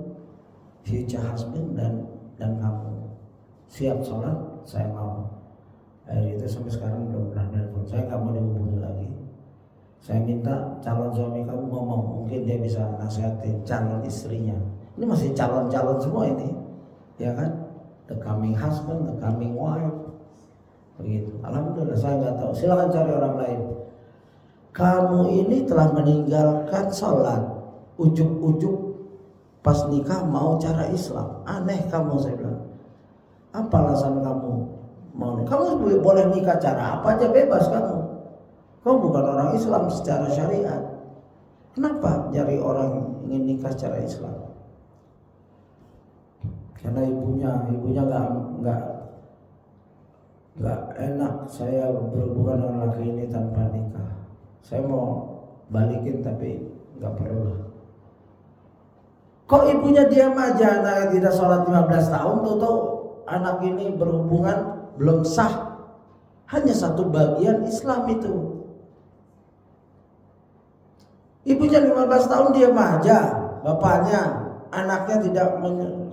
S1: dan kamu siap sholat, saya mau. Itu sampai sekarang belum pernah nelfon. Saya nggak mau dihubungi lagi. Saya minta calon suami kamu ngomong, mungkin dia bisa nasihatin calon istrinya. Ini masih calon-calon semua ini, ya kan? The coming husband, the coming wife, begitu. Alhamdulillah, saya nggak tahu. Silakan cari orang lain. Kamu ini telah meninggalkan sholat, ujuk-ujuk pas nikah mau cara Islam. Aneh kamu, saya bilang. Apa alasan kamu mau nikah? Kamu boleh nikah cara apa aja, bebas kamu. Kamu bukan orang Islam secara syariat. Kenapa nyari orang ingin nikah secara Islam? Karena ibunya nggak enak saya berhubungan dengan laki ini tanpa nikah. Saya mau balikin tapi nggak perlu lah. Kok ibunya diam aja, anaknya tidak sholat 15 tahun, tahu anak ini berhubungan belum sah. Hanya satu bagian Islam itu. Ibunya 15 tahun diam aja, bapaknya, anaknya tidak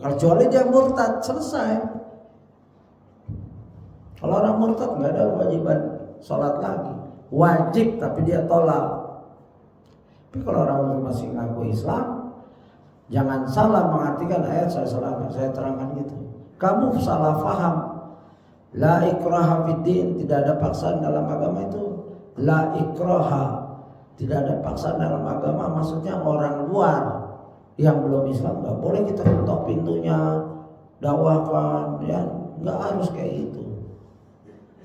S1: kecuali dia murtad, selesai. Kalau orang murtad nggak ada kewajiban sholat lagi, wajib tapi dia tolak. Tapi kalau orang masih ngaku Islam, jangan salah mengartikan ayat saya terangkan gitu. Kamu salah faham. La ikraha fiddin, tidak ada paksaan dalam agama itu. La ikraha, tidak ada paksaan dalam agama, maksudnya orang luar yang belum Islam nggak boleh kita ketok pintunya, dakwahkan, ya nggak harus kayak gitu.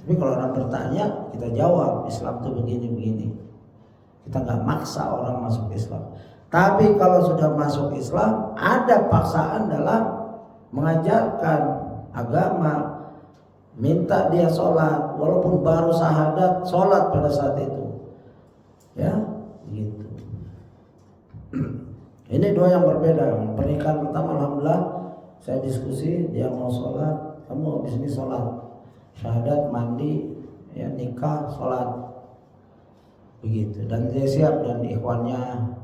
S1: Tapi kalau orang bertanya, kita jawab Islam itu begini-begini. Kita nggak maksa orang masuk Islam. Tapi kalau sudah masuk Islam, ada paksaan dalam mengajarkan agama. Minta dia sholat, walaupun baru syahadat, sholat pada saat itu. Ya, gitu. Ini dua yang berbeda. Pernikahan pertama, alhamdulillah, saya diskusi, dia mau sholat, kamu habis ini sholat, syahadat, mandi, ya nikah, sholat, begitu. Dan dia siap, dan ikhwannya,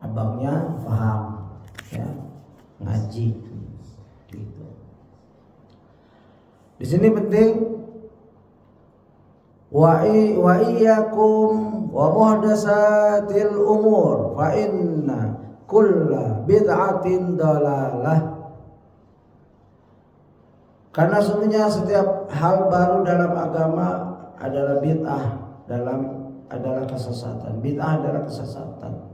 S1: abangnya paham, ya ngaji, gitu. Di sini penting wa iyyakum wa muhdatsatil umur fa inna kulla bid'atin dalalah. Karena sebenarnya setiap hal baru dalam agama adalah bid'ah, adalah kesesatan. Bid'ah adalah kesesatan.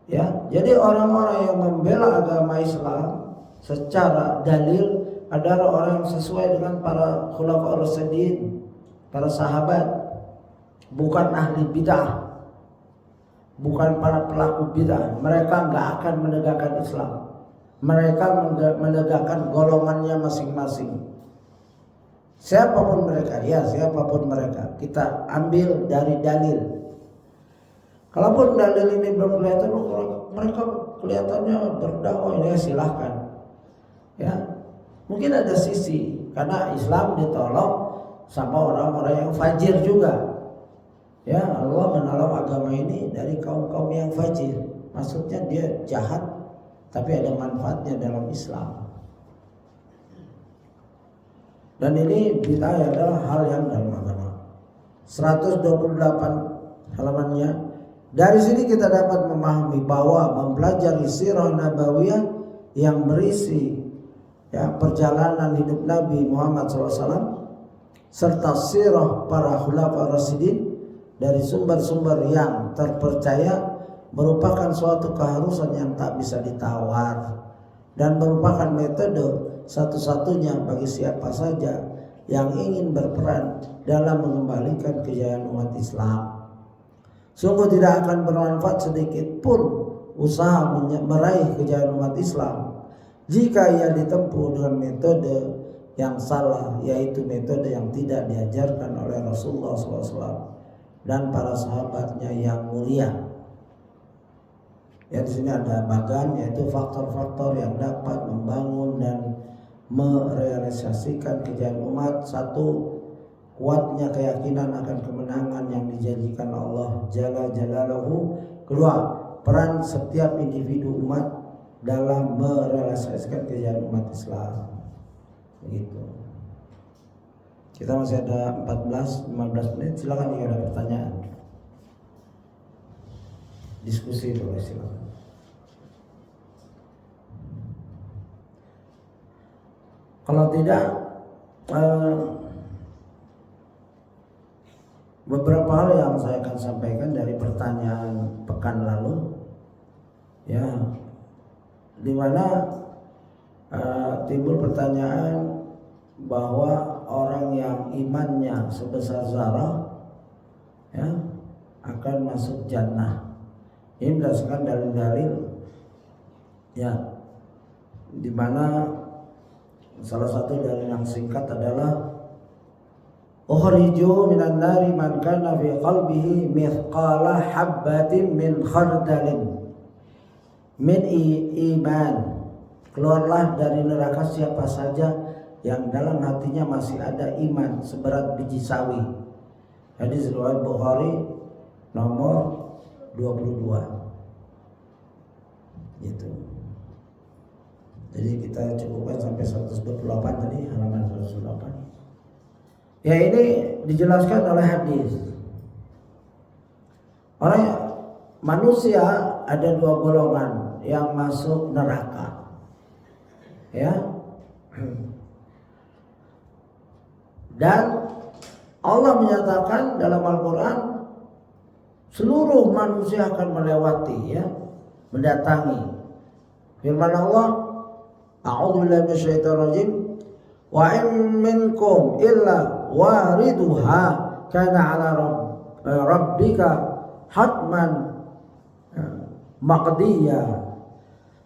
S1: Ya, jadi orang-orang yang membela agama Islam secara dalil adalah orang yang sesuai dengan para khulafaur rasyidin, para sahabat, bukan ahli bid'ah, bukan para pelaku bid'ah. Mereka nggak akan menegakkan Islam. Mereka menegakkan golongannya masing-masing. Siapapun mereka, ya siapapun mereka, kita ambil dari dalil. Kalaupun dalil ini belum kelihatan, mereka kelihatannya berdakwah, ya silahkan. Ya, mungkin ada sisi karena Islam ditolong sama orang-orang yang fajir juga. Ya, Allah menolong agama ini dari kaum-kaum yang fajir. Maksudnya dia jahat, tapi ada manfaatnya dalam Islam. Dan ini bid'ah adalah hal yang dalam agama. 128 halamannya. Dari sini kita dapat memahami bahwa mempelajari sirah nabawiyah yang berisi ya perjalanan hidup Nabi Muhammad SAW serta sirah para khulafaur rasyidin dari sumber-sumber yang terpercaya merupakan suatu keharusan yang tak bisa ditawar dan merupakan metode satu-satunya bagi siapa saja yang ingin berperan dalam mengembalikan kejayaan umat Islam. Sungguh tidak akan bermanfaat sedikit pun usaha meraih kejayaan umat Islam jika ia ditempuh dengan metode yang salah, yaitu metode yang tidak diajarkan oleh Rasulullah SAW dan para sahabatnya yang mulia. Ya, di sini ada bagan, yaitu faktor-faktor yang dapat membangun dan merealisasikan kejayaan umat. Satu, kuatnya keyakinan akan kemenangan yang dijanjikan Allah Jalla Jalaluhu. Kedua, peran setiap individu umat dalam merealisasikan kejayaan umat Islam. Begitu. Kita masih ada 14-15 menit. Silakan jika ada pertanyaan. Diskusi dulu silakan. Kalau tidak, beberapa hal yang saya akan sampaikan dari pertanyaan pekan lalu, ya, di mana timbul pertanyaan bahwa orang yang imannya sebesar zarah, ya, akan masuk jannah. Ini berdasarkan dalil-dalil ya, di mana salah satu dalil yang singkat adalah ukhriju minan nari man kana fi qalbihi mithqala habbatin min khardalin min iman. Keluarlah dari neraka siapa saja yang dalam hatinya masih ada iman seberat biji sawi. Hadis riwayat Bukhari nomor 22 gitu. Jadi kita cukupkan sampai 128 tadi, halaman 128. Ya, ini dijelaskan oleh hadis. Manusia ada dua golongan yang masuk neraka. Ya. Dan Allah menyatakan dalam Al-Quran, seluruh manusia akan melewati, ya, mendatangi. Firman Allah, a'udzubillahi minasyaitonir rajim, wa in minkum illa wariduha kana 'ala rabbika hatman maqdiya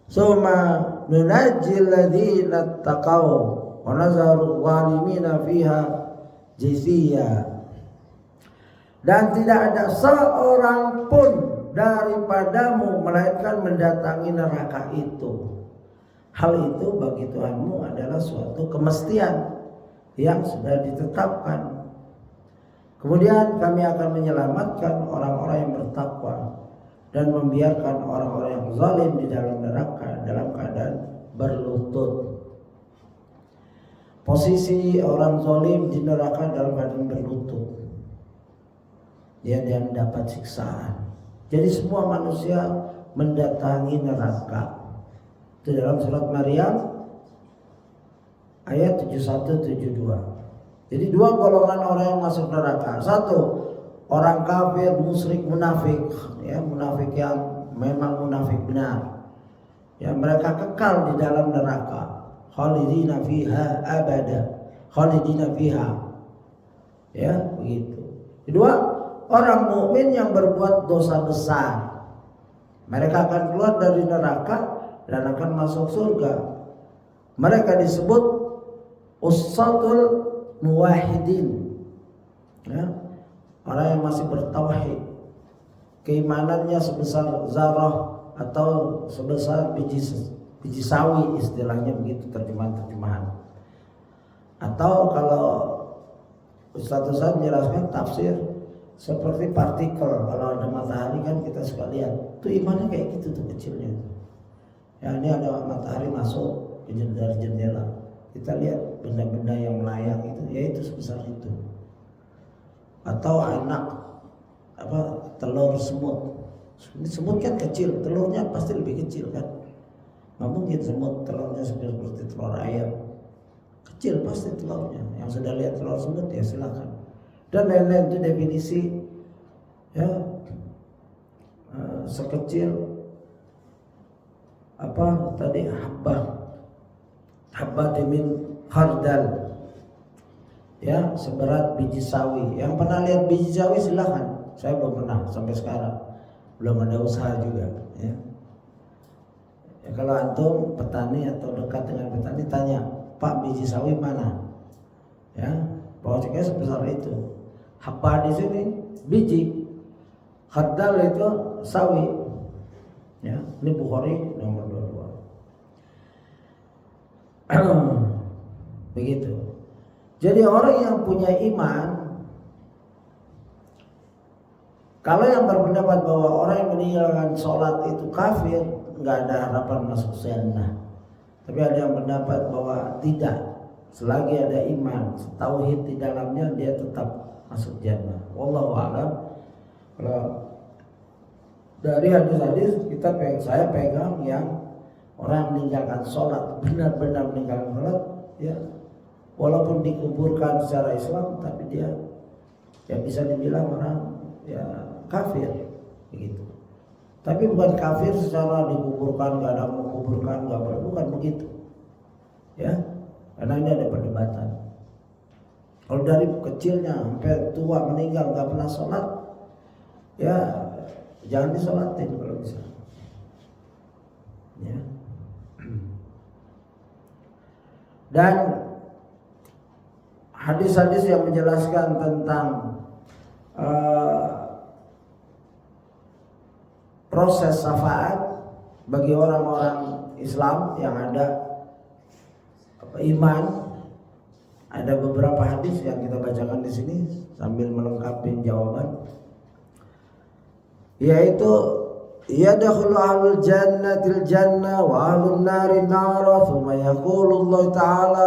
S1: summa nunajjil ladzina taqaw wa nazaru zalimina fiha jiziyya. Dan tidak ada seorang pun daripadamu melainkan mendatangi neraka itu. Hal itu bagi Tuhanmu adalah suatu kemestian yang sudah ditetapkan. Kemudian kami akan menyelamatkan orang-orang yang bertakwa dan membiarkan orang-orang yang zalim di dalam neraka dalam keadaan berlutut. Posisi orang zalim di neraka dalam keadaan berlutut, dia mendapat siksaan. Jadi semua manusia mendatangi neraka. Itu dalam surat Maryam ayat 71-72. Jadi dua golongan orang yang masuk neraka. Satu, orang kafir, musyrik, munafik, ya, munafik yang memang munafik benar. Ya, mereka kekal di dalam neraka. Khalidina fiha abada. Khalidina fiha. Ya, begitu. Kedua, orang mukmin yang berbuat dosa besar. Mereka akan keluar dari neraka dan akan masuk surga. Mereka disebut ussatul muwahhidin, ya, orang yang masih bertauhid, keimanannya sebesar zarah atau sebesar biji sawi, istilahnya begitu terjemahan. Atau kalau Ustaz menjelaskan tafsir seperti partikel. Kalau ada matahari kan kita suka lihat, tuh imannya kayak gitu tuh kecilnya. Ya, ini ada matahari masuk ke dari jendela, kita lihat benda-benda yang melayang itu, yaitu sebesar itu. Atau anak telur semut. Semut kan kecil, telurnya pasti lebih kecil kan. Nggak mungkin semut telurnya seperti telur ayam. Kecil pasti telurnya. Yang sudah lihat telur semut ya silakan. Dan lain-lain itu definisi, ya, sekecil tadi habba min khardal, ya, seberat biji sawi. Yang pernah lihat biji sawi silakan. Saya belum pernah sampai sekarang, belum ada usaha juga, ya. Ya, kalau antum petani atau dekat dengan petani, tanya, Pak, biji sawi mana? Ya, pokoknya sebesar itu. Habba di sini biji, khardal itu sawi. Ya, ini Bukhari nomor 22. Begitu. Jadi orang yang punya iman, kalau yang berpendapat bahwa orang yang meninggalkan sholat itu kafir, nggak ada harapan masuk jannah. Tapi ada yang pendapat bahwa tidak, selagi ada iman, tauhid di dalamnya, dia tetap masuk jannah. Wallahu a'lam. Kalau dari hadis-hadis saya pegang yang orang meninggalkan sholat, benar-benar meninggalkan sholat, ya, walaupun dikuburkan secara Islam, tapi dia ya bisa dibilang orang ya kafir, begitu. Tapi bukan kafir secara dikuburkan, nggak ada mau kuburkan, nggak boleh, bukan begitu, ya. Karena ini ada perdebatan. Kalau dari kecilnya sampai tua meninggal nggak pernah sholat, ya jangan disolatin kalau bisa. Ya. Dan hadis-hadis yang menjelaskan tentang proses syafaat bagi orang-orang Islam yang ada iman, ada beberapa hadis yang kita bacakan di sini sambil melengkapi jawaban, yaitu yadkhulu ahlul jannatil jannah wa ahlun nari nara thumma yaqulu Allah ta'ala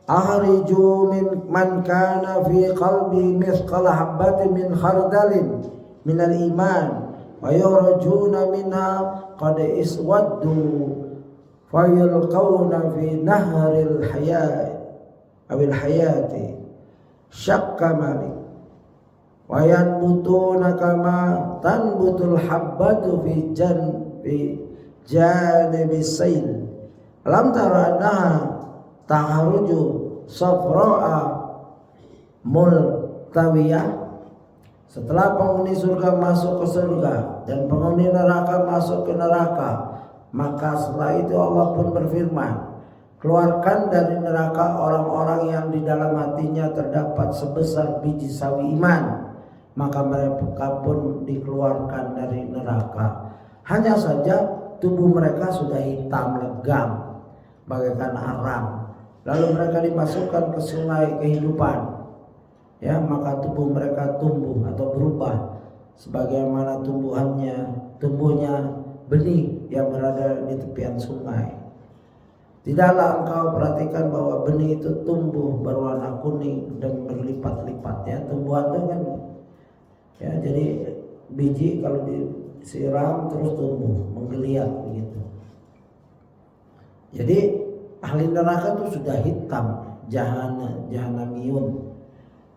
S1: akhriju man kana fi qalbihi mithqala habatin min khardalin min al-iman wa yurjuna minha qad iswaddu fa yulqawna fi nahril hayati syakka malik wa yanbutuna kama tanbutul habbatu fi janibis sayl lam tara annaha taharuju safra'a multawiyah. Setelah penghuni surga masuk ke surga dan penghuni neraka masuk ke neraka, maka setelah itu Allah pun berfirman, keluarkan dari neraka orang-orang yang di dalam hatinya terdapat sebesar biji sawi iman, maka mereka pun dikeluarkan dari neraka. Hanya saja tubuh mereka sudah hitam legam bagaikan arang. Lalu mereka dimasukkan ke sungai kehidupan. Ya, maka tubuh mereka tumbuh atau berubah sebagaimana tumbuhnya benih yang berada di tepian sungai. Tidaklah engkau perhatikan bahwa benih itu tumbuh berwarna kuning dan berlipat-lipat, ya. Tumbuhan itu kan, ya, jadi biji kalau disiram terus tumbuh menggeliat begitu. Jadi ahli neraka itu sudah hitam, jahanamiyun.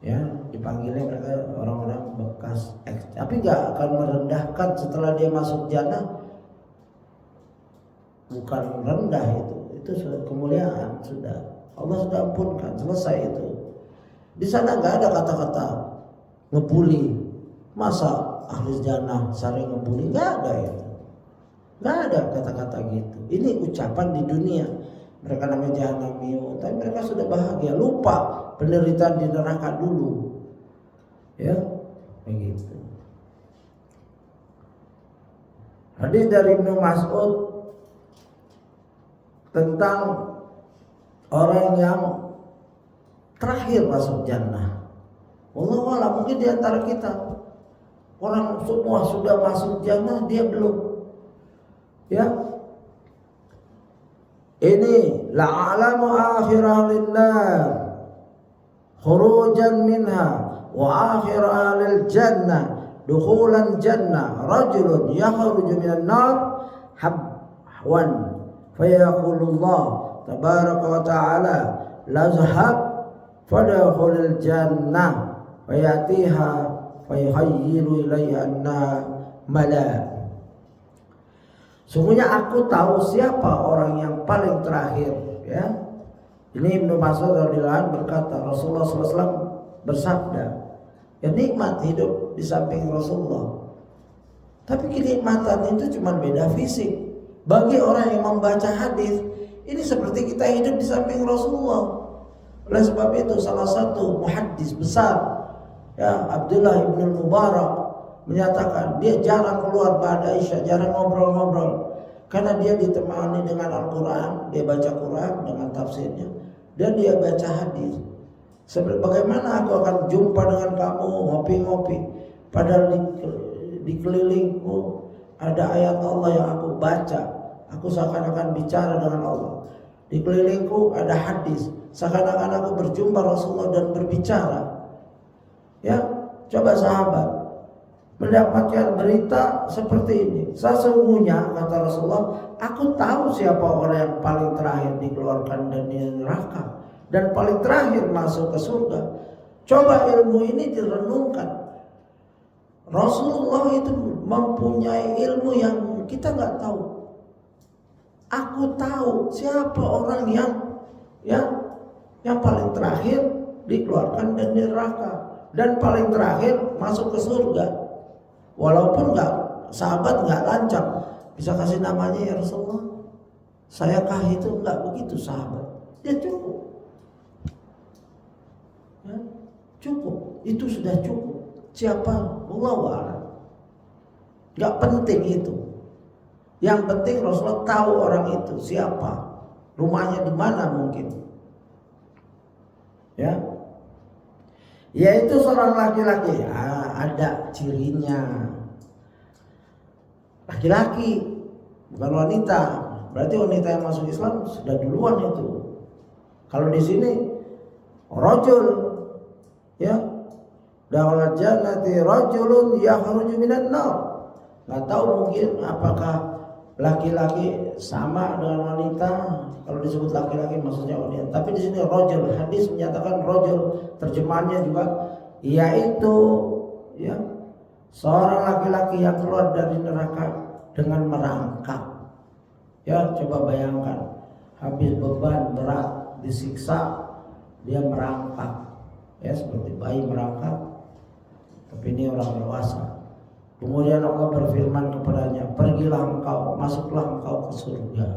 S1: Ya, dipanggilnya mereka orang-orang bekas tapi nggak akan merendahkan setelah dia masuk jannah. Bukan rendah, itu sudah kemuliaan, sudah Allah sudah ampunkan, selesai itu. Di sana nggak ada kata-kata ngebully. Masa ahli jannah sering ngebully? Nggak ada itu, nggak ada kata-kata gitu. Ini ucapan di dunia. Mereka namanya jahanamiyun, tapi mereka sudah bahagia, lupa penderitaan di neraka dulu, ya, begitu. Hadis dari Ibnu Mas'ud tentang orang yang terakhir masuk jannah. Wallahu a'lam, mungkin di antara kita orang semua sudah masuk jannah, dia belum, ya. Ini la'alamu akhirah linnar khurujan minha wa akhirah lil jannah dukhulan jannah rajulun yakhruju minan nar habwan fayaqulullah tabaraka wa ta'ala lazhab fadakhulil jannah fayatiha fayuhayyilu ilayha anna mala. Sungguhnya aku tahu siapa orang yang paling terakhir, ya. Ini Ibnu Mas'ud radhiyallahu anhu berkata, Rasulullah SAW bersabda, ya, nikmat hidup di samping Rasulullah. Tapi kenikmatan itu cuma beda fisik. Bagi orang yang membaca hadis, ini seperti kita hidup di samping Rasulullah. Oleh sebab itu salah satu muhaddis besar, ya, Abdullah ibn Mubarak, menyatakan dia jarang keluar ba'da Isya, jarang ngobrol-ngobrol, karena dia ditemani dengan Al-Quran, dia baca Quran dengan tafsirnya, dan dia baca hadis. Bagaimana aku akan jumpa dengan kamu ngopi-ngopi, padahal di kelilingku ada ayat Allah yang aku baca, aku seakan-akan bicara dengan Allah. Di kelilingku ada hadis, seakan-akan aku berjumpa Rasulullah dan berbicara. Ya, coba sahabat mendapatkan berita seperti ini. Sesungguhnya kata Rasulullah, aku tahu siapa orang yang paling terakhir dikeluarkan dari neraka dan paling terakhir masuk ke surga. Coba ilmu ini direnungkan. Rasulullah itu mempunyai ilmu yang kita nggak tahu. Aku tahu siapa orang yang paling terakhir dikeluarkan dari neraka dan paling terakhir masuk ke surga. Walaupun sahabat nggak lancang, bisa kasih namanya ya Rasulullah. Sayakah itu? Nggak begitu sahabat. Dia cukup. Ya, cukup. Itu sudah cukup. Siapa? Wallahu a'lam. Nggak penting itu. Yang penting Rasulullah tahu orang itu siapa, rumahnya di mana mungkin. Ya, yaitu seorang laki-laki. Ada cirinya. Laki-laki, bukan wanita. Berarti wanita yang masuk Islam sudah duluan itu. Kalau di sini rajul, ya, dakhala jannati rajulun yakhruju minan nar. Nggak tahu mungkin apakah laki-laki sama dengan wanita. Kalau disebut laki-laki maksudnya wanita. Tapi di sini rajul, hadis menyatakan rajul, terjemahannya juga yaitu ya seorang laki-laki yang keluar dari neraka dengan merangkak. Ya, coba bayangkan, habis beban berat disiksa, dia merangkak. Ya, seperti bayi merangkak. Tapi ini orang dewasa. Kemudian Allah berfirman kepadanya, pergilah engkau, masuklah engkau ke surga.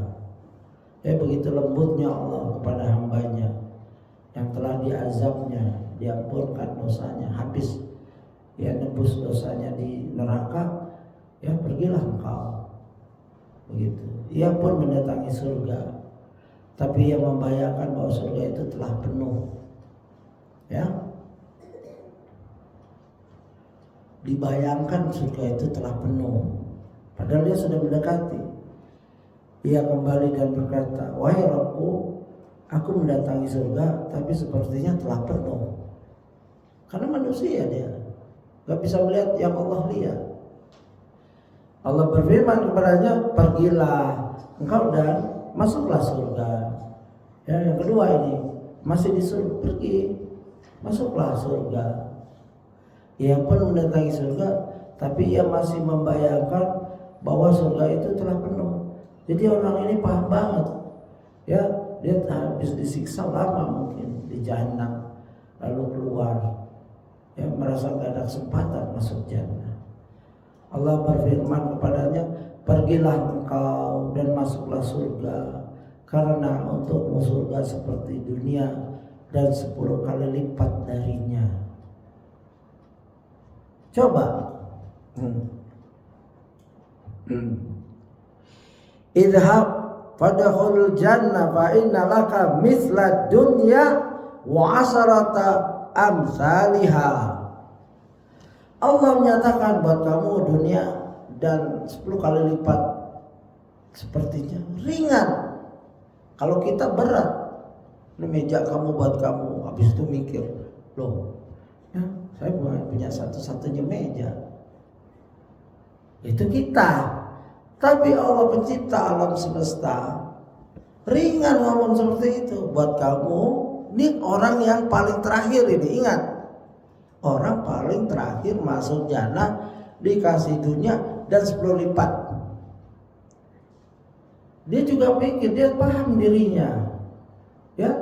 S1: Ya, begitu lembutnya Allah kepada hambanya yang telah diazabnya, diampunkan dosanya, habis ya nebus dosanya di neraka, ya pergilah engkau. Begitu. Ia pun mendatangi surga, tapi ia membayangkan bahwa surga itu telah penuh. Ya, dibayangkan surga itu telah penuh, padahal dia sudah mendekati. Ia kembali dan berkata, wahai Rabbku, aku mendatangi surga, tapi sepertinya telah penuh. Karena manusia dia gak bisa melihat yang Allah lihat. Allah berfirman kepadanya, pergilah engkau dan masuklah surga. Ya, yang kedua ini masih disuruh pergi, masuklah surga. Ia pun mendatangi surga, tapi ia masih membayangkan bahwa surga itu telah penuh. Jadi orang ini paham banget. Ya, dia habis disiksa lama mungkin di jahanam, lalu keluar. Ya, merasa gak ada kesempatan masuk jannah. Allah berfirman kepadanya, pergilah engkau dan masuklah surga, karena untukmu surga seperti dunia dan 10 kali lipat darinya. Coba idhab fadkhulul jannah fa inna laka mithla dunya wa asharata amsalihha. Allah menyatakan buat kamu dunia dan 10 kali lipat sepertinya. Ringan. Kalau kita berat. Ini meja kamu buat kamu, habis itu mikir, loh, ya, saya punya satu-satunya meja. Itu kita. Tapi Allah pencipta alam semesta, ringan ngomong seperti itu buat kamu. Ini orang yang paling terakhir ini, ingat, orang paling terakhir masuk jannah, dikasih dunia dan 10 lipat. Dia juga pikir, dia paham dirinya. Ya,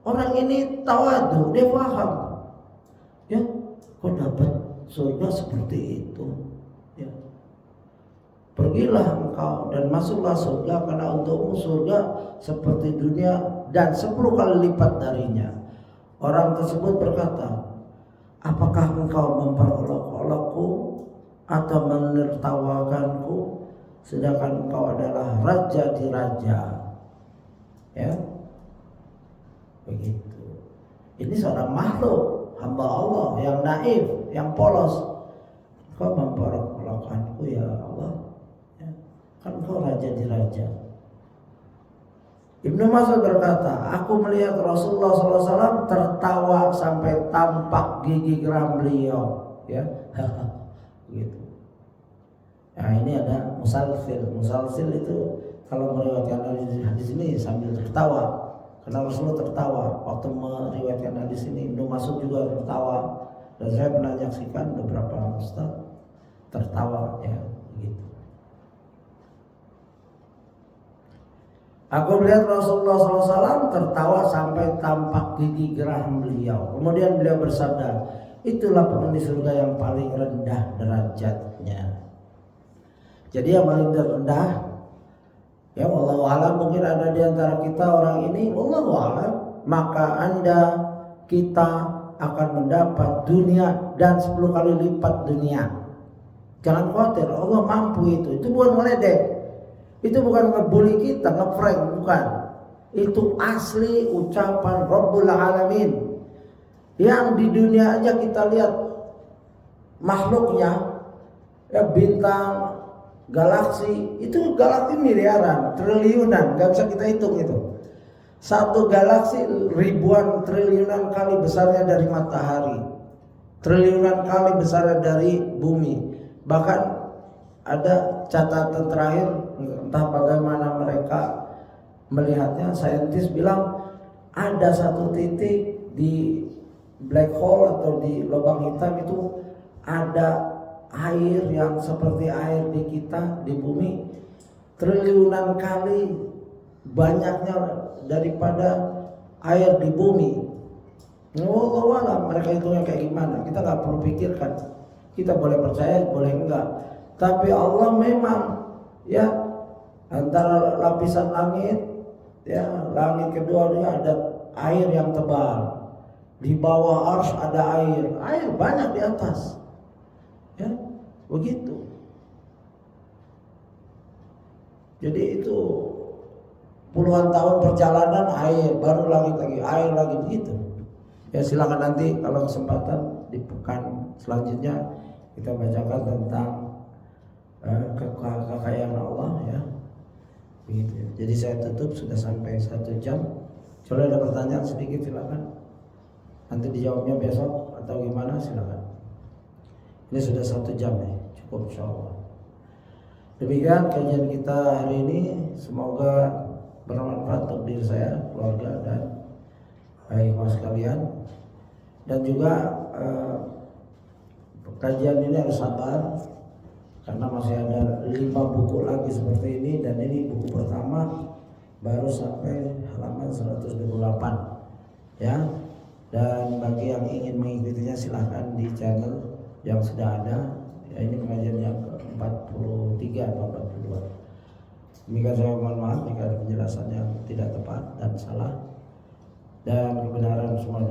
S1: orang ini tawadu, dia paham. Ya, kok dapat surga seperti itu? Ya. Pergilah engkau dan masuklah surga, karena untukmu surga seperti dunia dan 10 kali lipat darinya. Orang tersebut berkata, apakah engkau memperolok-olokku atau menertawakanku, sedangkan engkau adalah raja di raja? Ya, begitu. Ini seorang makhluk, hamba Allah yang naif, yang polos. Engkau memperolok-olokkanku ya Allah, ya, kan engkau raja di raja. Ibnu Mas'ud berkata, aku melihat Rasulullah SAW tertawa sampai tampak gigi geram beliau, ya, gitu. Nah, ini ada musalsil. Musalsil itu kalau meriwayatkan hadis ini sambil tertawa, karena Rasulullah tertawa waktu meriwayatkan hadis ini. Ibnu Mas'ud juga tertawa, dan saya pernah menyaksikan beberapa ustaz tertawa, ya, gitu. Aku melihat Rasulullah SAW tertawa sampai tampak gigi geram beliau. Kemudian beliau bersabda, itulah penghuni surga yang paling rendah derajatnya. Jadi yang paling terendah, ya wallahu a'lam, mungkin ada di antara kita orang ini wallahu a'lam, maka Anda, kita akan mendapat dunia dan 10 kali lipat dunia. Jangan khawatir, Allah mampu itu. Itu bukan meledek, itu bukan ngebully kita, ngeprank, bukan. Itu asli ucapan Rabbul Alamin. Yang di dunia aja kita lihat makhluknya, ya bintang, galaksi, itu galaksi miliaran, triliunan, gak bisa kita hitung itu. Satu galaksi ribuan triliunan kali besarnya dari matahari, triliunan kali besarnya dari bumi. Bahkan ada catatan terakhir, entah bagaimana mereka melihatnya, saintis bilang ada satu titik di black hole atau di lubang hitam itu ada air yang seperti air di kita di bumi, triliunan kali banyaknya daripada air di bumi. Wallahu mereka hitungnya kayak gimana, kita nggak perlu pikirkan. Kita boleh percaya, boleh enggak. Tapi Allah memang, ya, antara lapisan langit, ya, langit kedua dia ada air yang tebal. Di bawah arsy ada air banyak di atas. Ya, begitu. Jadi itu puluhan tahun perjalanan air, baru lagi air lagi, begitu. Ya silakan nanti kalau kesempatan di pekan selanjutnya kita bacakan tentang kekayaan Allah, ya. Begitu. Jadi saya tutup, sudah sampai 1 jam. Kalau ada pertanyaan sedikit silakan. Nanti dijawabnya besok atau gimana, silakan. Ini sudah 1 jam nih, cukup insyaallah. Demikian kajian kita hari ini, semoga bermanfaat untuk diri saya, keluarga dan ikhwan sekalian. Dan juga kajian ini harus sabar karena masih ada 5 buku lagi seperti ini, dan ini buku pertama baru sampai halaman 128, ya. Dan bagi yang ingin mengikutinya silahkan di channel yang sudah ada, ya. Ini pengajian yang ke-43 atau 42. Demikian, saya mohon maaf jika ada penjelasan yang tidak tepat dan salah, dan kebenaran semua